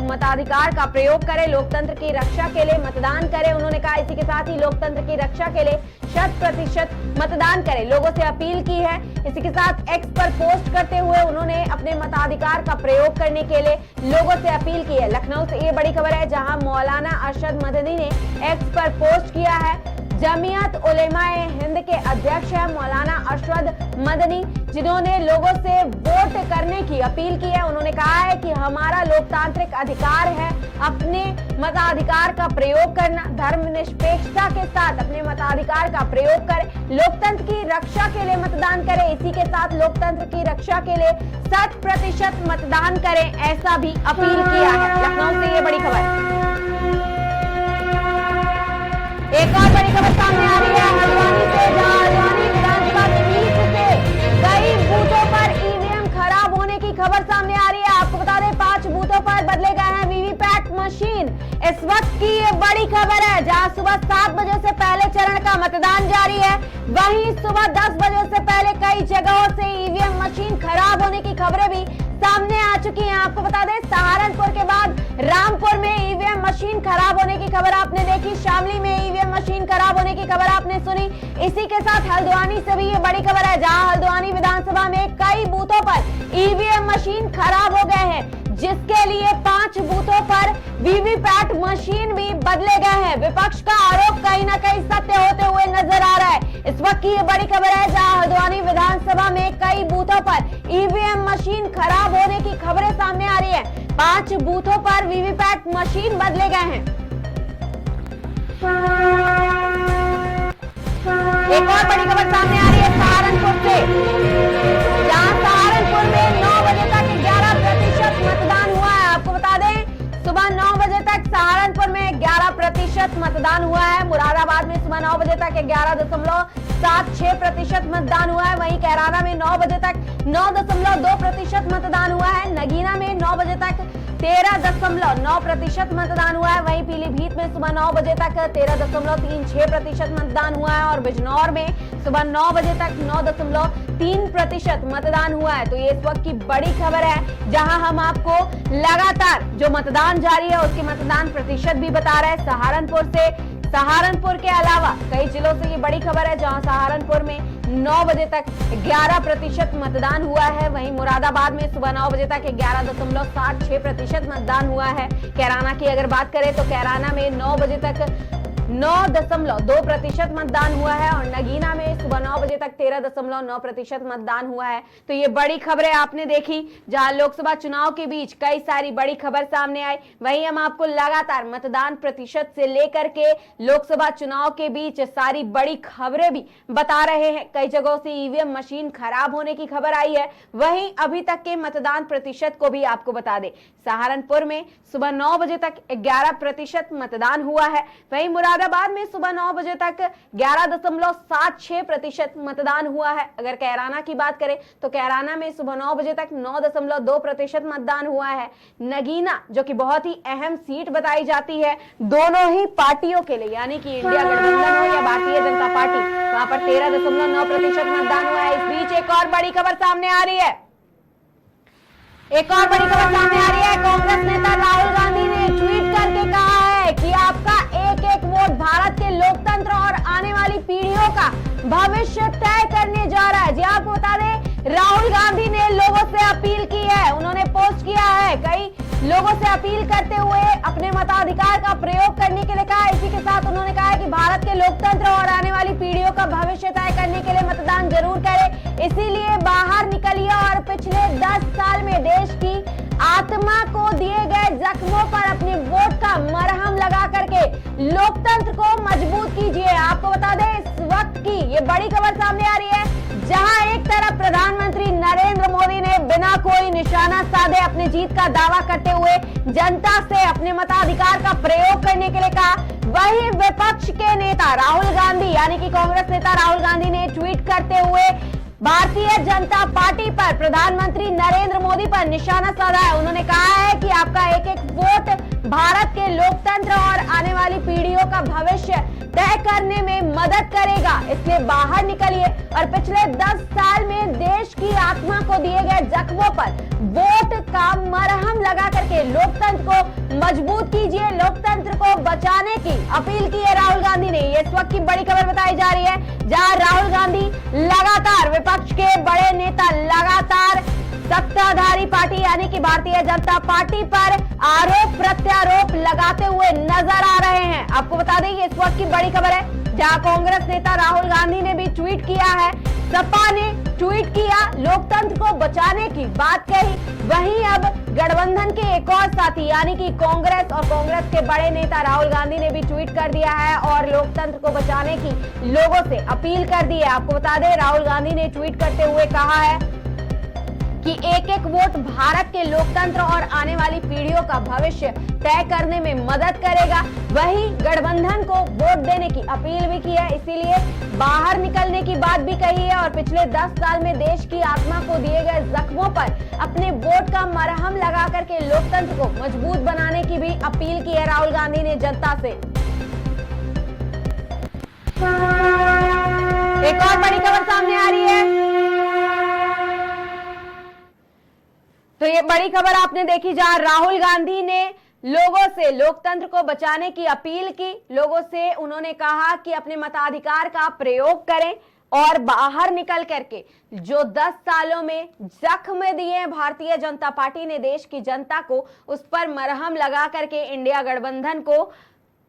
मताधिकार का प्रयोग करें, लोकतंत्र की रक्षा के लिए मतदान करें। उन्होंने कहा इसी के साथ ही लोकतंत्र की रक्षा के लिए 100% मतदान करें, लोगों से अपील की है। इसी के साथ एक्स पर पोस्ट करते हुए उन्होंने अपने मताधिकार का प्रयोग करने के लिए लोगों से अपील की है। लखनऊ से ये बड़ी खबर है जहां मौलाना अरशद मदनी ने एक्स पर पोस्ट किया है। जमीयत उलेमा-ए हिंद के अध्यक्ष हैं मौलाना अरशद मदनी, जिन्होंने लोगों से वोट करने की अपील की है। उन्होंने कहा है कि हमारा लोकतांत्रिक अधिकार है अपने मताधिकार का प्रयोग करना, धर्मनिरपेक्षता के साथ अपने मताधिकार का प्रयोग करें, लोकतंत्र की रक्षा के लिए मतदान करें। इसी के साथ लोकतंत्र की रक्षा के लिए 100% मतदान करें, ऐसा भी अपील किया है। लखनऊ से ये बड़ी खबर। एक और बड़ी खबर सामने आ रही है हल्द्वानी से, जहां हल्द्वानी विधानसभा सीट से कई बूथों पर ईवीएम खराब होने की खबर सामने आ रही है। आपको बता दें 5 बूथों पर बदले गए हैं वीवीपैट मशीन। इस वक्त की ये बड़ी खबर है जहां सुबह 7 बजे से पहले चरण का मतदान जारी है, वहीं सुबह 10 बजे से पहले कई जगहों से ईवीएम मशीन खराब होने की खबरें भी सामने आ चुकी हैं। आपको बता दें सहारनपुर के बाद रामपुर में ईवीएम मशीन खराब होने की खबर आपने देखी, शामली में ईवीएम मशीन खराब होने की खबर आपने सुनी। इसी के साथ हल्द्वानी से भी ये बड़ी खबर है जहां हल्द्वानी विधानसभा में कई बूथों पर ईवीएम मशीन खराब हो गए हैं, जिसके लिए 5 बूथों पर वीवीपैट मशीन भी बदले गए हैं। विपक्ष का आरोप कहीं ना कहीं सत्य होते हुए नजर आ रहा है। इस वक्त की ये बड़ी खबर है जहां हल्द्वानी विधानसभा में कई बूथों पर ईवीएम मशीन खराब होने की खबरें सामने आ रही है। 5 बूथों पर वीवीपैट मशीन बदले गए हैं। एक और बड़ी खबर सामने आ रही है सहारनपुर से, जहां सहारनपुर में 9 बजे तक 11% मतदान हुआ है। आपको बता दें सुबह 9 बजे तक सहारनपुर में 11% मतदान हुआ है। मुरादाबाद में सुबह 9 बजे तक 11.76% मतदान हुआ है। वहीं कैराना में 9 बजे तक 9.2% मतदान हुआ है। नगीना में 9 बजे तक 13.9% मतदान हुआ है। वहीं पीलीभीत में सुबह 9 बजे तक 13.36% मतदान हुआ है और बिजनौर में सुबह 9 बजे तक 9.3% मतदान हुआ है। तो ये इस वक्त की बड़ी खबर है जहां हम आपको लगातार जो मतदान जारी है उसके मतदान प्रतिशत भी बता रहे हैं सहारनपुर से। सहारनपुर के अलावा कई जिलों से ये बड़ी खबर है जहां सहारनपुर में 9 बजे तक 11% मतदान हुआ है। वहीं मुरादाबाद में सुबह 9 बजे तक 11.76% मतदान हुआ है। कैराना की अगर बात करें तो कैराना में 9 बजे तक 9.2% मतदान हुआ है और नगीना में सुबह 9 बजे तक 13.9% मतदान हुआ है। तो ये बड़ी खबरें आपने देखी, जहां लोकसभा चुनाव के बीच कई सारी बड़ी खबर सामने आई। वहीं हम आपको लगातार मतदान प्रतिशत से लेकर के लोकसभा चुनाव के बीच सारी बड़ी खबरें भी बता रहे हैं। कई जगहों से ईवीएम मशीन खराब होने की खबर आई है। वहीं अभी तक के मतदान प्रतिशत को भी आपको बता दें, सहारनपुर में सुबह 9 बजे तक 11% मतदान हुआ है। वहीं मुरादाबाद में सुबह 9 बजे तक 11.76% मतदान हुआ है। अगर कैराना की बात करें तो कैराना में सुबह 9 बजे तक 9.2% मतदान हुआ है। नगीना जो कि बहुत ही अहम सीट बताई जाती है दोनों ही पार्टियों के लिए, यानी कि इंडिया गठबंधन हो या भारतीय जनता पार्टी, वहां पर 13.9% मतदान हुआ है। इस बीच एक और बड़ी खबर सामने आ रही है। कांग्रेस नेता राहुल गांधी ने ट्वीट करके कहा है कि आपका एक एक वोट भारत के लोकतंत्र और आने वाली पीढ़ियों का भविष्य तय करने जा रहा है। जी आपको बता दें, राहुल गांधी ने लोगों से अपील की है, उन्होंने पोस्ट किया है, कई लोगों से अपील करते हुए अपने मताधिकार का प्रयोग करने के लिए कहा। इसी के साथ उन्होंने कहा है कि भारत के लोकतंत्र और आने वाली पीढ़ियों का भविष्य तय करने के लिए मतदान जरूर करें। इसीलिए बाहर निकलिए और पिछले 10 साल में देश की आत्मा को दिए गए जख्मों पर अपने वोट का मरहम लगा करके लोकतंत्र को मजबूत कीजिए। आपको बता दें, इस वक्त की ये बड़ी खबर सामने आ रही है, जहां एक तरफ प्रधानमंत्री नरेंद्र मोदी ने बिना कोई निशाना साधे अपनी जीत का दावा करते हुए जनता से अपने मताधिकार का प्रयोग करने के लिए कहा, वहीं विपक्ष के नेता राहुल गांधी यानी कि कांग्रेस नेता राहुल गांधी ने ट्वीट करते हुए भारतीय जनता पार्टी पर, प्रधानमंत्री नरेंद्र मोदी पर निशाना साधा है। उन्होंने कहा है कि आपका एक एक वोट भारत के लोकतंत्र और आने वाली पीढ़ियों का भविष्य तय करने में मदद करेगा, इसलिए बाहर निकलिए और पिछले 10 साल में देश की आत्मा को दिए गए जख्मों पर वोट का मरहम लगा करके लोकतंत्र को मजबूत कीजिए, लोकतंत्र को बचाने की अपील की है राहुल गांधी ने। ये इस वक्त की बड़ी खबर बताई जा रही है, जहां राहुल गांधी लगातार, विपक्ष के बड़े नेता लगातार सत्ताधारी पार्टी यानी कि भारतीय जनता पार्टी पर आरोप प्रत्यारोप लगाते हुए नजर आ रहे हैं। आपको बता दें ये इस वक्त की बड़ी खबर है, जहां कांग्रेस नेता राहुल गांधी ने भी ट्वीट किया है, सपा ने ट्वीट किया, लोकतंत्र को बचाने की बात कही। वहीं अब गठबंधन के एक और साथी यानी कि कांग्रेस और कांग्रेस के बड़े नेता राहुल गांधी ने भी ट्वीट कर दिया है और लोकतंत्र को बचाने की लोगों से अपील कर दी है। आपको बता दें, राहुल गांधी ने ट्वीट करते हुए कहा है कि एक एक वोट भारत के लोकतंत्र और आने वाली पीढ़ियों का भविष्य तय करने में मदद करेगा। वहीं गठबंधन को वोट देने की अपील भी की है, इसीलिए बाहर निकलने की बात भी कही है और पिछले 10 साल में देश की आत्मा को दिए गए जख्मों पर अपने वोट का मरहम लगा करके लोकतंत्र को मजबूत बनाने की भी अपील की है राहुल गांधी ने जनता से। एक और बड़ी खबर सामने आ रही है, तो ये बड़ी खबर आपने देखी, जहां राहुल गांधी ने लोगों से लोकतंत्र को बचाने की अपील की। लोगों से उन्होंने कहा कि अपने मताधिकार का प्रयोग करें और बाहर निकल करके जो 10 सालों में जख्म दिए भारतीय जनता पार्टी ने देश की जनता को, उस पर मरहम लगा करके इंडिया गठबंधन को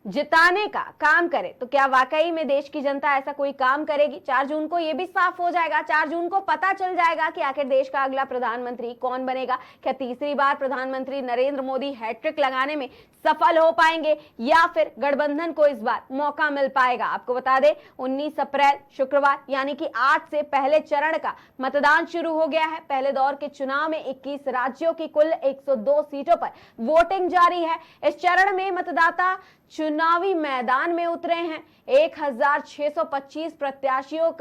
जिताने का काम करे। तो क्या वाकई में देश की जनता ऐसा कोई काम करेगी? 4 जून को यह भी साफ हो जाएगा, 4 जून को पता चल जाएगा कि आखिर देश का अगला प्रधानमंत्री कौन बनेगा। क्या तीसरी बार प्रधानमंत्री नरेंद्र मोदी हैट्रिक लगाने में सफल हो पाएंगे या फिर गठबंधन को इस बार मौका मिल पाएगा? आपको बता दें 19 अप्रैल शुक्रवार यानी कि आज से पहले चरण का मतदान शुरू हो गया है। पहले दौर के चुनाव में 21 राज्यों की कुल 102 सीटों पर वोटिंग जारी है। इस चरण में मतदाता चुनावी मैदान में उतरे हैं। 1625 प्रत्याशियों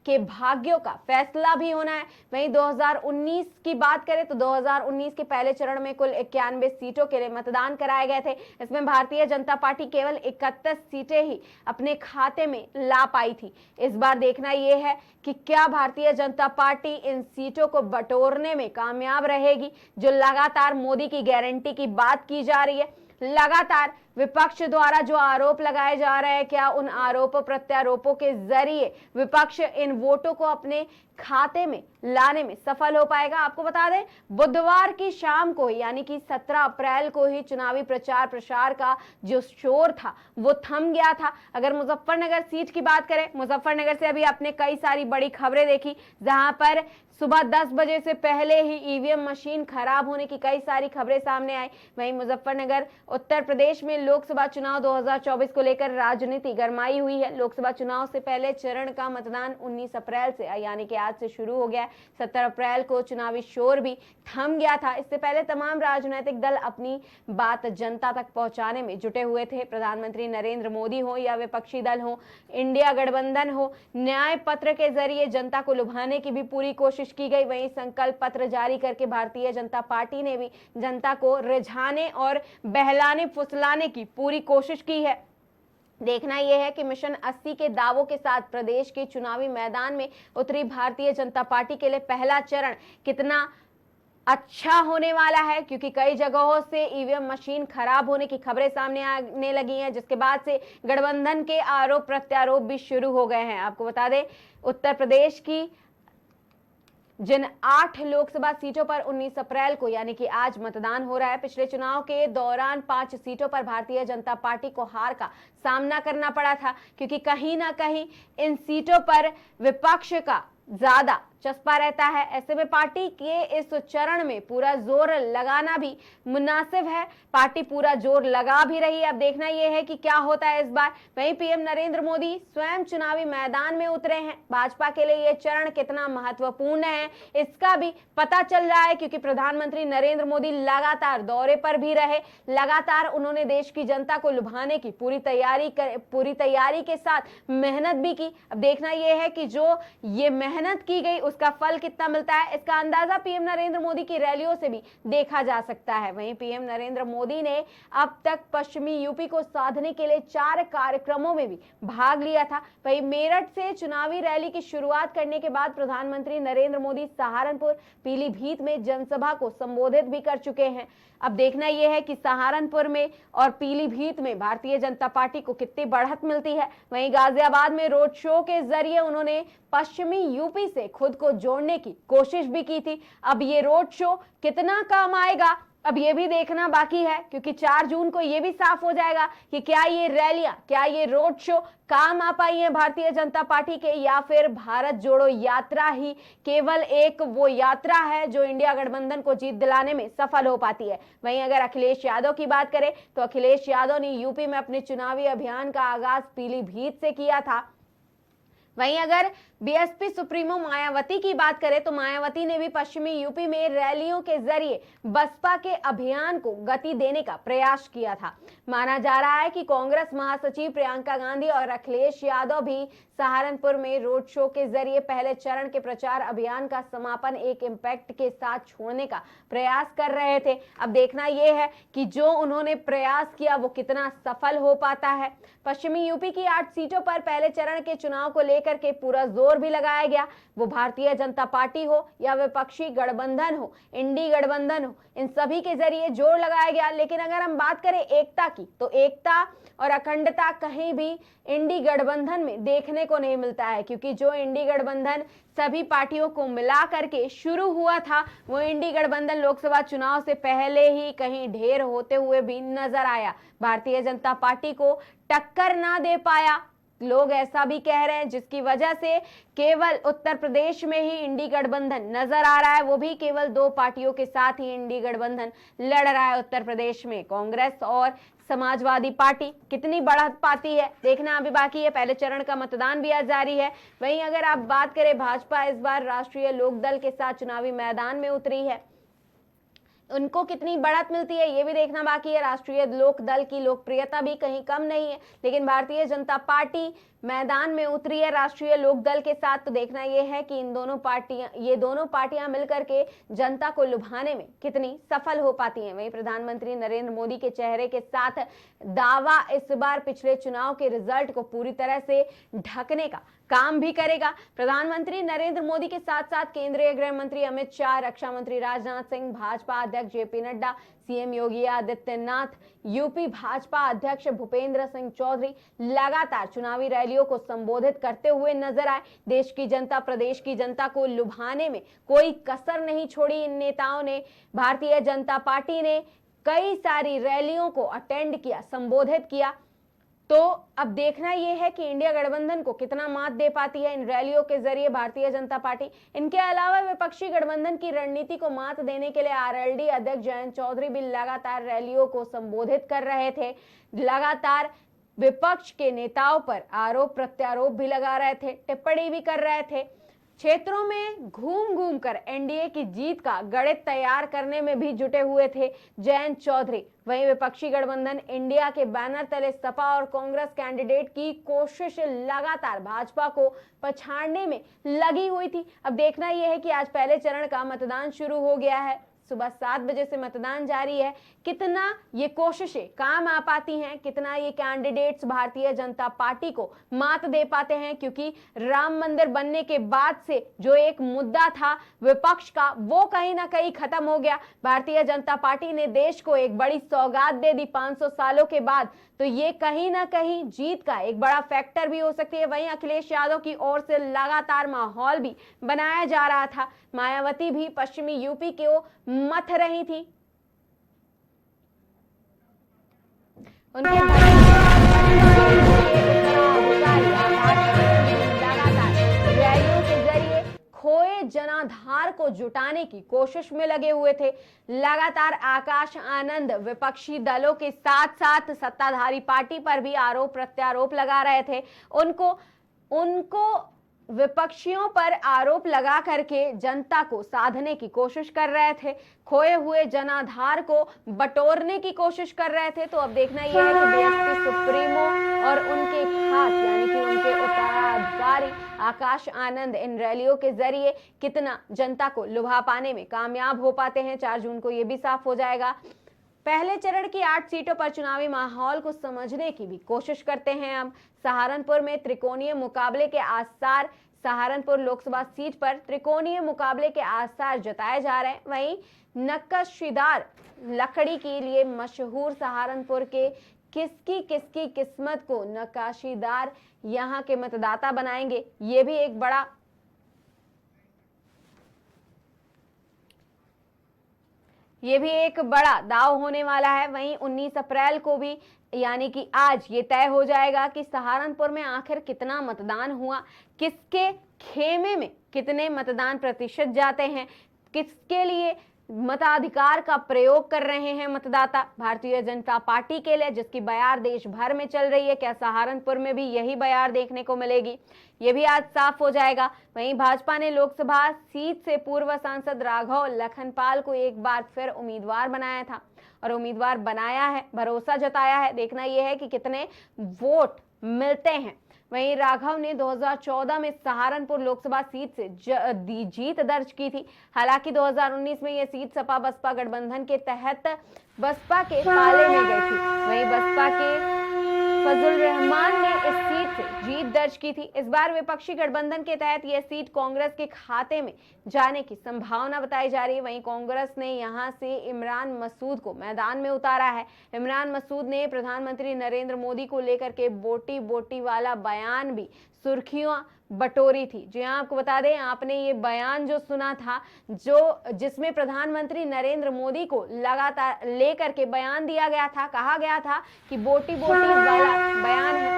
के भाग्यों का फैसला भी होना है। वहीं 2019 की बात करें तो 2019 के पहले चरण में कुल 91 सीटों के लिए मतदान कराए गए थे। इसमें भारतीय जनता पार्टी केवल 31 सीटें ही अपने खाते में ला पाई थी। इस बार देखना यह है कि क्या भारतीय जनता पार्टी इन सीटों को बटोरने में कामयाब रहेगी, जो लगातार मोदी की गारंटी की बात की जा रही है। लगातार विपक्ष द्वारा जो आरोप लगाए जा रहे हैं, क्या उन आरोप प्रत्यारोपों के जरिए विपक्ष इन वोटों को अपने खाते में लाने में सफल हो पाएगा? आपको बता दें, बुधवार की शाम को यानी कि 17 अप्रैल को ही चुनावी प्रचार प्रसार का जो शोर था वो थम गया था। अगर मुजफ्फरनगर सीट की बात करें, मुजफ्फरनगर से अभी आपने कई सारी बड़ी खबरें देखी, जहां पर सुबह 10 बजे से पहले ही ईवीएम मशीन खराब होने की कई सारी खबरें सामने आई। वहीं मुजफ्फरनगर उत्तर प्रदेश में लोकसभा चुनाव 2024 को लेकर राजनीति गरमाई हुई है। लोकसभा चुनाव से पहले चरण का मतदान 19 अप्रैल से यानी कि आज से शुरू हो गया है। 17 अप्रैल को चुनावी शोर भी थम गया था। इससे पहले तमाम राजनीतिक दल अपनी बात जनता तक पहुंचाने में जुटे हुए थे। प्रधानमंत्री नरेंद्र मोदी हो या विपक्षी दल हो, इंडिया गठबंधन हो, न्याय पत्र के जरिए जनता को लुभाने की भी पूरी कोशिश की गई। वहीं संकल्प पत्र जारी करके भारतीय जनता पार्टी ने भी जनता को रिझाने और बहलाने फुसलाने की पूरी कोशिश की है। देखना यह है कि मिशन 80 के दावों के साथ प्रदेश के चुनावी मैदान में उतरी भारतीय जनता पार्टी के लिए पहला चरण कितना अच्छा होने वाला है, क्योंकि कई जगहों से ईवीएम मशीन खराब होने की खबरें सामने आने लगी हैं, जिसके बाद से गठबंधन के आरोप प्रत्यारोप भी शुरू हो गए हैं। आपको बता दें, उत्तर प्रदेश की जिन 8 लोकसभा सीटों पर 19 अप्रैल को यानी कि आज मतदान हो रहा है, पिछले चुनाव के दौरान 5 सीटों पर भारतीय जनता पार्टी को हार का सामना करना पड़ा था, क्योंकि कहीं ना कहीं इन सीटों पर विपक्ष का ज्यादा चस्पा रहता है। ऐसे में पार्टी के इस चरण में पूरा जोर लगाना भी मुनासिब है। पार्टी पूरा जोर लगा भी रही है। अब देखना यह है कि क्या होता है इस बार। वहीं पीएम नरेंद्र मोदी स्वयं चुनावी मैदान में उतरे हैं। भाजपा के लिए यह चरण कितना महत्वपूर्ण है इसका भी पता चल रहा है, क्योंकि प्रधानमंत्री नरेंद्र मोदी लगातार दौरे पर भी रहे, लगातार उन्होंने देश की जनता को लुभाने की पूरी तैयारी के साथ मेहनत भी की। अब देखना यह है कि जो ये मेहनत की गई उसका फल कितना मिलता है, इसका अंदाजा पीएम नरेंद्र मोदी की रैलियों से भी देखा जा सकता है। वहीं पीएम नरेंद्र मोदी ने अब तक पश्चिमी यूपी को साधने के लिए 4 कार्यक्रमों में भी भाग लिया था। वहीं मेरठ से चुनावी रैली की शुरुआत करने के बाद प्रधानमंत्री नरेंद्र मोदी सहारनपुर, पीलीभीत में जनसभा को संबोधित भी कर चुके हैं। अब देखना यह है कि सहारनपुर में और पीलीभीत में भारतीय जनता पार्टी को कितनी बढ़त मिलती है। वहीं गाजियाबाद में रोड शो के जरिए उन्होंने पश्चिमी यूपी से खुद को जोड़ने की कोशिश भी की थी। अब ये रोड शो कितना काम आएगा, अब ये भी देखना बाकी है, क्योंकि 4 जून को ये भी साफ हो जाएगा कि क्या ये रैलियां, क्या ये रोड शो काम आ पाई है भारतीय जनता पार्टी के, या फिर भारत जोड़ो यात्रा ही केवल एक वो यात्रा है जो इंडिया गठबंधन को जीत दिलाने में सफल हो पाती है। वहीं अगर अखिलेश यादव की बात करें तो अखिलेश यादव ने यूपी में अपने चुनावी अभियान का आगाज पीलीभीत से किया था। वहीं अगर बीएसपी सुप्रीमो मायावती की बात करें तो मायावती ने भी पश्चिमी यूपी में रैलियों के जरिए बसपा के अभियान को गति देने का प्रयास किया था। माना जा रहा है कि कांग्रेस महासचिव प्रियंका गांधी और अखिलेश यादव भी सहारनपुर में रोड शो के जरिए पहले चरण के प्रचार अभियान का समापन एक इम्पैक्ट के साथ छोड़ने का प्रयास कर रहे थे। अब देखना यह है कि जो उन्होंने प्रयास किया वो कितना सफल हो पाता है। पश्चिमी यूपी की 8 सीटों पर पहले चरण के चुनाव को लेकर के पूरा जोर भी लगाया गया। वो भारतीय जनता पार्टी हो या विपक्षी गठबंधन हो, इंडी गठबंधन हो, इन सभी के जरिए जोर लगाया गया। लेकिन अगर हम बात करें एकता की, तो एकता और अखंडता कहीं भी इंडी गठबंधन में देखने को नहीं मिलता है, क्योंकि जो इंडी गठबंधन सभी पार्टियों को मिला करके शुरू हुआ था, वो इंडी गठबंधन लोकसभा चुनाव से पहले ही कहीं ढेर होते हुए भी नजर आया। भारतीय जनता पार्टी को टक्कर ना दे पाया, लोग ऐसा भी कह रहे हैं, जिसकी वजह से केवल उत्तर प्रदेश में ही इंडी गठबंधन नजर आ रहा है। वो भी केवल 2 पार्टियों के साथ ही इंडी गठबंधन लड़ रहा है उत्तर प्रदेश में। कांग्रेस और समाजवादी पार्टी कितनी बढ़त पाती है देखना अभी बाकी है। पहले चरण का मतदान भी आज जारी है। वहीं अगर आप बात करें, भाजपा इस बार राष्ट्रीय लोकदल के साथ चुनावी मैदान में उतरी है, उनको कितनी बढ़त मिलती है ये भी देखना बाकी है। राष्ट्रीय लोक दल की लोकप्रियता भी कहीं कम नहीं है, लेकिन भारतीय जनता पार्टी मैदान में उतरी है राष्ट्रीय लोक दल के साथ। तो देखना यह है कि ये दोनों पार्टियां मिलकर के जनता को लुभाने में कितनी सफल हो पाती हैं। वहीं प्रधानमंत्री नरेंद्र मोदी के चेहरे के साथ दावा इस बार पिछले चुनाव के रिजल्ट को पूरी तरह से ढकने का काम भी करेगा। प्रधानमंत्री नरेंद्र मोदी के साथ साथ केंद्रीय गृह मंत्री अमित शाह, रक्षा मंत्री राजनाथ सिंह, भाजपा अध्यक्ष JP Nadda, CM Yogi Adityanath, UP Bhajpa अध्यक्ष भूपेंद्र सिंह चौधरी लगातार चुनावी रैलियों को संबोधित करते हुए नजर आए। देश की जनता, प्रदेश की जनता को लुभाने में कोई कसर नहीं छोड़ी इन नेताओं ने। भारतीय जनता पार्टी ने कई सारी रैलियों को अटेंड किया, संबोधित किया। तो अब देखना यह है कि इंडिया गठबंधन को कितना मात दे पाती है इन रैलियों के जरिए भारतीय जनता पार्टी। इनके अलावा विपक्षी गठबंधन की रणनीति को मात देने के लिए आरएलडी अध्यक्ष जयंत चौधरी भी लगातार रैलियों को संबोधित कर रहे थे। लगातार विपक्ष के नेताओं पर आरोप प्रत्यारोप भी लगा रहे थे, टिप्पणी भी कर रहे थे। क्षेत्रों में घूम घूम कर एनडीए की जीत का गणित तैयार करने में भी जुटे हुए थे जयंत चौधरी। वहीं विपक्षी गठबंधन इंडिया के बैनर तले सपा और कांग्रेस कैंडिडेट की कोशिश लगातार भाजपा को पछाड़ने में लगी हुई थी। अब देखना यह है कि आज पहले चरण का मतदान शुरू हो गया है। सुबह 7 बजे से मतदान जारी है। कितना ये कोशिशें काम आ पाती हैं, कितना ये कैंडिडेट्स भारतीय जनता पार्टी को मात दे पाते हैं, क्योंकि राम मंदिर बनने के बाद से जो एक मुद्दा था विपक्ष का, वो कहीं ना कहीं खत्म हो गया। भारतीय जनता पार्टी ने देश को एक बड़ी सौगात दे दी 500 सालों के बाद, तो ये कहीं ना कहीं जीत का एक बड़ा फैक्टर भी हो सकती है। वहीं अखिलेश यादव की ओर से लगातार माहौल भी बनाया जा रहा था। मायावती भी पश्चिमी यूपी को मथ रही थी। उनके लगातार रैलियों के जरिए खोए जनाधार को जुटाने की कोशिश में लगे हुए थे। लगातार आकाश आनंद विपक्षी दलों के साथ साथ सत्ताधारी पार्टी पर भी आरोप प्रत्यारोप लगा रहे थे। उनको विपक्षियों पर आरोप लगा करके जनता को साधने की कोशिश कर रहे थे, खोए हुए जनाधार को बटोरने की कोशिश कर रहे थे। तो अब देखना यह है कि बीएसपी सुप्रीमो और उनके खास यानी कि उनके उत्तराधिकारी आकाश आनंद इन रैलियों के जरिए कितना जनता को लुभा पाने में कामयाब हो पाते हैं। 4 जून को यह भी साफ हो जाएगा। पहले चरण की 8 सीटों पर चुनावी माहौल को समझने की भी कोशिश करते हैं। अब सहारनपुर में त्रिकोणीय मुकाबले के आसार, सहारनपुर लोकसभा सीट पर त्रिकोणीय मुकाबले के आसार जताए जा रहे हैं। वहीं नक्काशीदार लकड़ी के लिए मशहूर सहारनपुर के किसकी किस्मत को नक्काशीदार यहां के मतदाता बनाएंगे, ये भी एक बड़ा दाव होने वाला है। वहीं 19 अप्रैल को भी यानी कि आज ये तय हो जाएगा कि सहारनपुर में आखिर कितना मतदान हुआ, किसके खेमे में कितने मतदान प्रतिशत जाते हैं, किसके लिए मताधिकार का प्रयोग कर रहे हैं मतदाता। भारतीय जनता पार्टी के लिए जिसकी बयार देश भर में चल रही है, क्या सहारनपुर में भी यही बयार देखने को मिलेगी, ये भी आज साफ हो जाएगा। वहीं भाजपा ने लोकसभा सीट से पूर्व सांसद राघव लखनपाल को एक बार फिर उम्मीदवार बनाया था और उम्मीदवार बनाया है, भरोसा जताया है। देखना यह है कि कितने वोट मिलते हैं। वहीं राघव ने 2014 में सहारनपुर लोकसभा सीट से जीत दर्ज की थी। हालांकि 2019 में यह सीट सपा बसपा गठबंधन के तहत बसपा के पाले में गई थी। वहीं बसपा के फजल रहमान ने इस सीट से जीत दर्ज की थी। इस बार विपक्षी गठबंधन के तहत यह सीट कांग्रेस के खाते में जाने की संभावना बताई जा रही है। वहीं कांग्रेस ने यहां से इमरान मसूद को मैदान में उतारा है। इमरान मसूद ने प्रधानमंत्री नरेंद्र मोदी को लेकर के बोटी बोटी वाला बयान भी सुर्खियां बटोरी थी। जी हां, आपको बता दें, आपने ये बयान जो सुना था, जिसमें प्रधानमंत्री नरेंद्र मोदी को लगातार लेकर के बयान दिया गया था, कहा गया था कि बोटी बोटी वाला बयान है।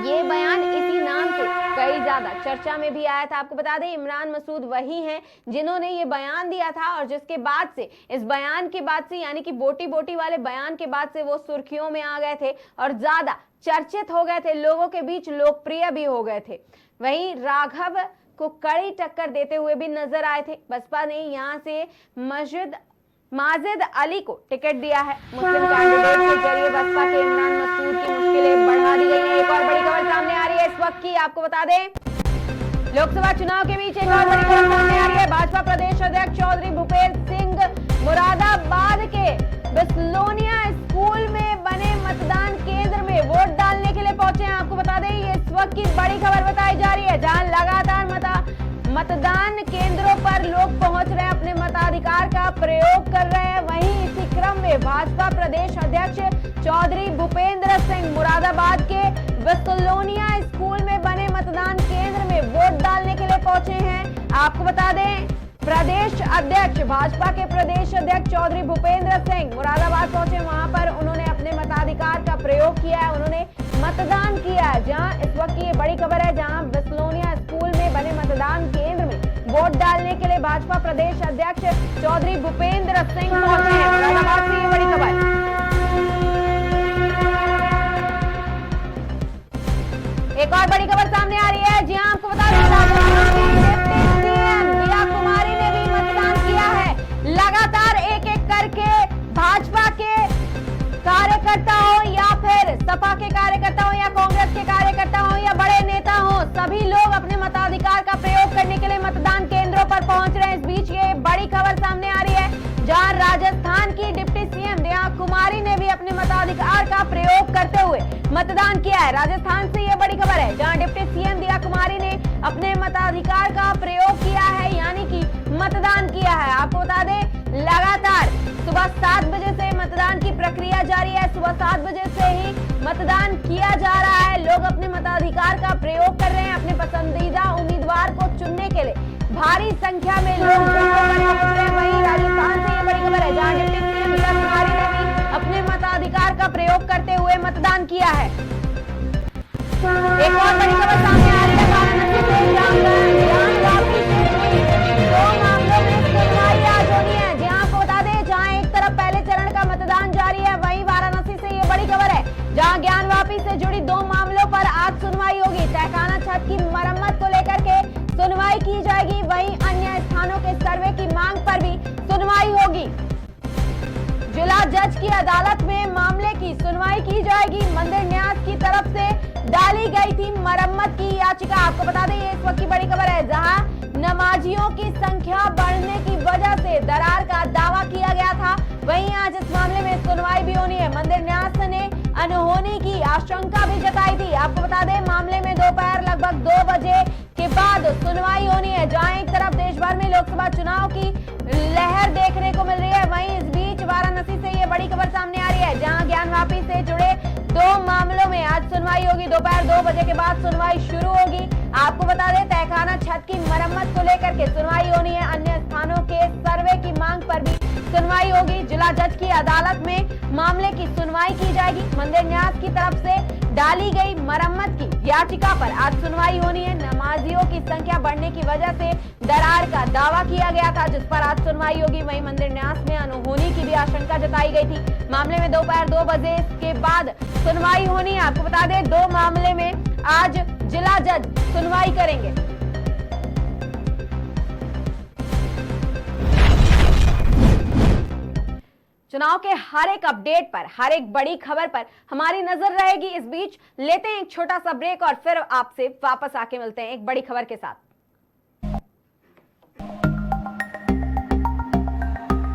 ये बयान इसी नाम से कई ज्यादा चर्चा में भी आया था। आपको बता दें, इमरान मसूद वही हैं जिन्होंने ये बयान दिया था और जिसके बाद से, इस बयान के बाद से यानी कि बोटी बोटी वाले बयान के बाद से वो सुर्खियों में आ गए थे और ज्यादा चर्चित हो गए थे, लोगों के बीच लोकप्रिय भी हो गए थे। वहीं राघव को कड़ी टक्कर देते हुए भी नजर आए थे। बसपा ने यहां से माजिद अली को टिकट दिया है। मुस्लिम कैंडिडेट के जरिए बसपा के इमरान मसूद की मुश्किलें बढ़ा दी गई है। एक और बड़ी खबर सामने आ रही है इस वक्त की, आपको बता दें, लोकसभा चुनाव के बीच एक और बड़ी खबर सामने आ रही है। भाजपा प्रदेश अध्यक्ष चौधरी भूपेंद्र सिंह मुरादाबाद के बिस्लोनिया स्कूल में बने मतदान केंद्र में वोट डालने के लिए पहुंचे हैं। आपको बता दें, ये इस वक्त की बड़ी खबर बताई जा रही है। केंद्रों पर लोग पहुंच रहे हैं, अपने मताधिकार का प्रयोग कर रहे हैं। वहीं इसी क्रम में भाजपा प्रदेश अध्यक्ष चौधरी भूपेंद्र सिंह मुरादाबाद के बिस्लोनिया स्कूल में बने मतदान केंद्र में वोट डालने के लिए पहुंचे हैं। आपको बता दें, प्रदेश अध्यक्ष भाजपा के प्रदेश अध्यक्ष चौधरी भूपेंद्र सिंह मुरादाबाद पहुंचे। वहां पर उन्होंने अपने मताधिकार का प्रयोग किया है, उन्होंने मतदान किया है। जहां इस वक्त की ये बड़ी खबर है, जहां बिस्लोनिया स्कूल में बने मतदान केंद्र में वोट डालने के लिए भाजपा प्रदेश अध्यक्ष चौधरी भूपेंद्र सिंह पहुंचे हैं। मुरादाबाद से ये बड़ी खबर। एक और बड़ी खबर सामने आ रही है। जी हां, आपको बता दें, दिया कुमारी ने भी मतदान किया है। लगातार एक एक करके भाजपा के कार्यकर्ता हो या फिर सपा के कार्यकर्ता हो या कांग्रेस के कार्यकर्ता हो या बड़े नेता हो, सभी लोग अपने मताधिकार का प्रयोग करने के लिए मतदान केंद्रों पर पहुंच रहे हैं। इस बीच ये बड़ी खबर सामने आ रही है, जहां राजस्थान की डिप्टी सीएम दिया कुमारी ने भी अपने मताधिकार का प्रयोग करते हुए मतदान किया है। राजस्थान से ये बड़ी खबर है, जहां डिप्टी सीएम दिया कुमारी ने अपने मताधिकार का प्रयोग किया है, यानी कि मतदान किया है। आपको बता दें, लगातार सुबह 7 बजे से मतदान की प्रक्रिया जारी है। सुबह 7 बजे से ही मतदान किया जा रहा है। लोग अपने मताधिकार का प्रयोग कर रहे हैं, अपने पसंदीदा उम्मीदवार को चुनने के लिए भारी संख्या में लोग पहुंच रहे हैं। वहीं राजस्थान से ये बड़ी खबर है, जहां डिप्टी सीएम दिया कुमारी ने भी अपने मताधिकार का प्रयोग करते हुए मतदान किया है। एक और बड़ी खबर सामने आ रही है, वाराणसी से ज्ञान वापी से जुड़ी 2 मामलों में सुनवाई आज होनी है। जी हां, आपको बता दें, जहां एक तरफ पहले चरण का मतदान जारी है, वहीं वाराणसी से ये बड़ी खबर है, जहां ज्ञान वापी से जुड़ी 2 मामलों पर आज सुनवाई होगी। तहखाना छत की मरम्मत को लेकर के सुनवाई की जाएगी, वहीं अन्य स्थानों के सर्वे की मांग पर भी सुनवाई होगी। जिला जज की अदालत में मामले की सुनवाई की जाएगी। मंदिर न्यास की तरफ से डाली गई थी मरम्मत की याचिका। आपको बता दें, ये इस वक्त की बड़ी खबर है, जहां नमाजियों की संख्या बढ़ने की वजह से दरार का दावा किया गया था, वहीं आज इस मामले में सुनवाई भी होनी है। मंदिर न्यास ने अनहोनी की आशंका भी जताई थी। आपको बता दें, मामले में दोपहर लगभग 2 बजे के बाद सुनवाई होनी है। जहां एक तरफ देश भर में लोकसभा चुनाव की लहर देखने को मिल रही है, वहीं इस बीच वाराणसी से ये बड़ी खबर सामने आ रही है, जहां ज्ञान वापी से जुड़े 2 मामलों में आज सुनवाई होगी। दोपहर 2 बजे के बाद सुनवाई शुरू होगी। आपको बता दें, तहखाना छत की मरम्मत को लेकर के सुनवाई होनी है। अन्य स्थानों के सर्वे की मांग पर भी सुनवाई होगी। जिला जज की अदालत में मामले की सुनवाई की जाएगी। मंदिर न्यास की तरफ से डाली गई मरम्मत की याचिका पर आज सुनवाई होनी है। नमाजियों की संख्या बढ़ने की वजह से दरार का दावा किया गया था, जिस पर आज सुनवाई होगी। वहीं मंदिर न्यास में अनहोनी की भी आशंका जताई गई थी। मामले में दोपहर 2 बजे के बाद सुनवाई होनी है। आपको बता दें, 2 मामले में आज जिला जज सुनवाई करेंगे। चुनाव के हर एक अपडेट पर, हर एक बड़ी खबर पर हमारी नजर रहेगी। इस बीच लेते हैं एक छोटा सा ब्रेक और फिर आपसे वापस आके मिलते हैं एक बड़ी खबर के साथ।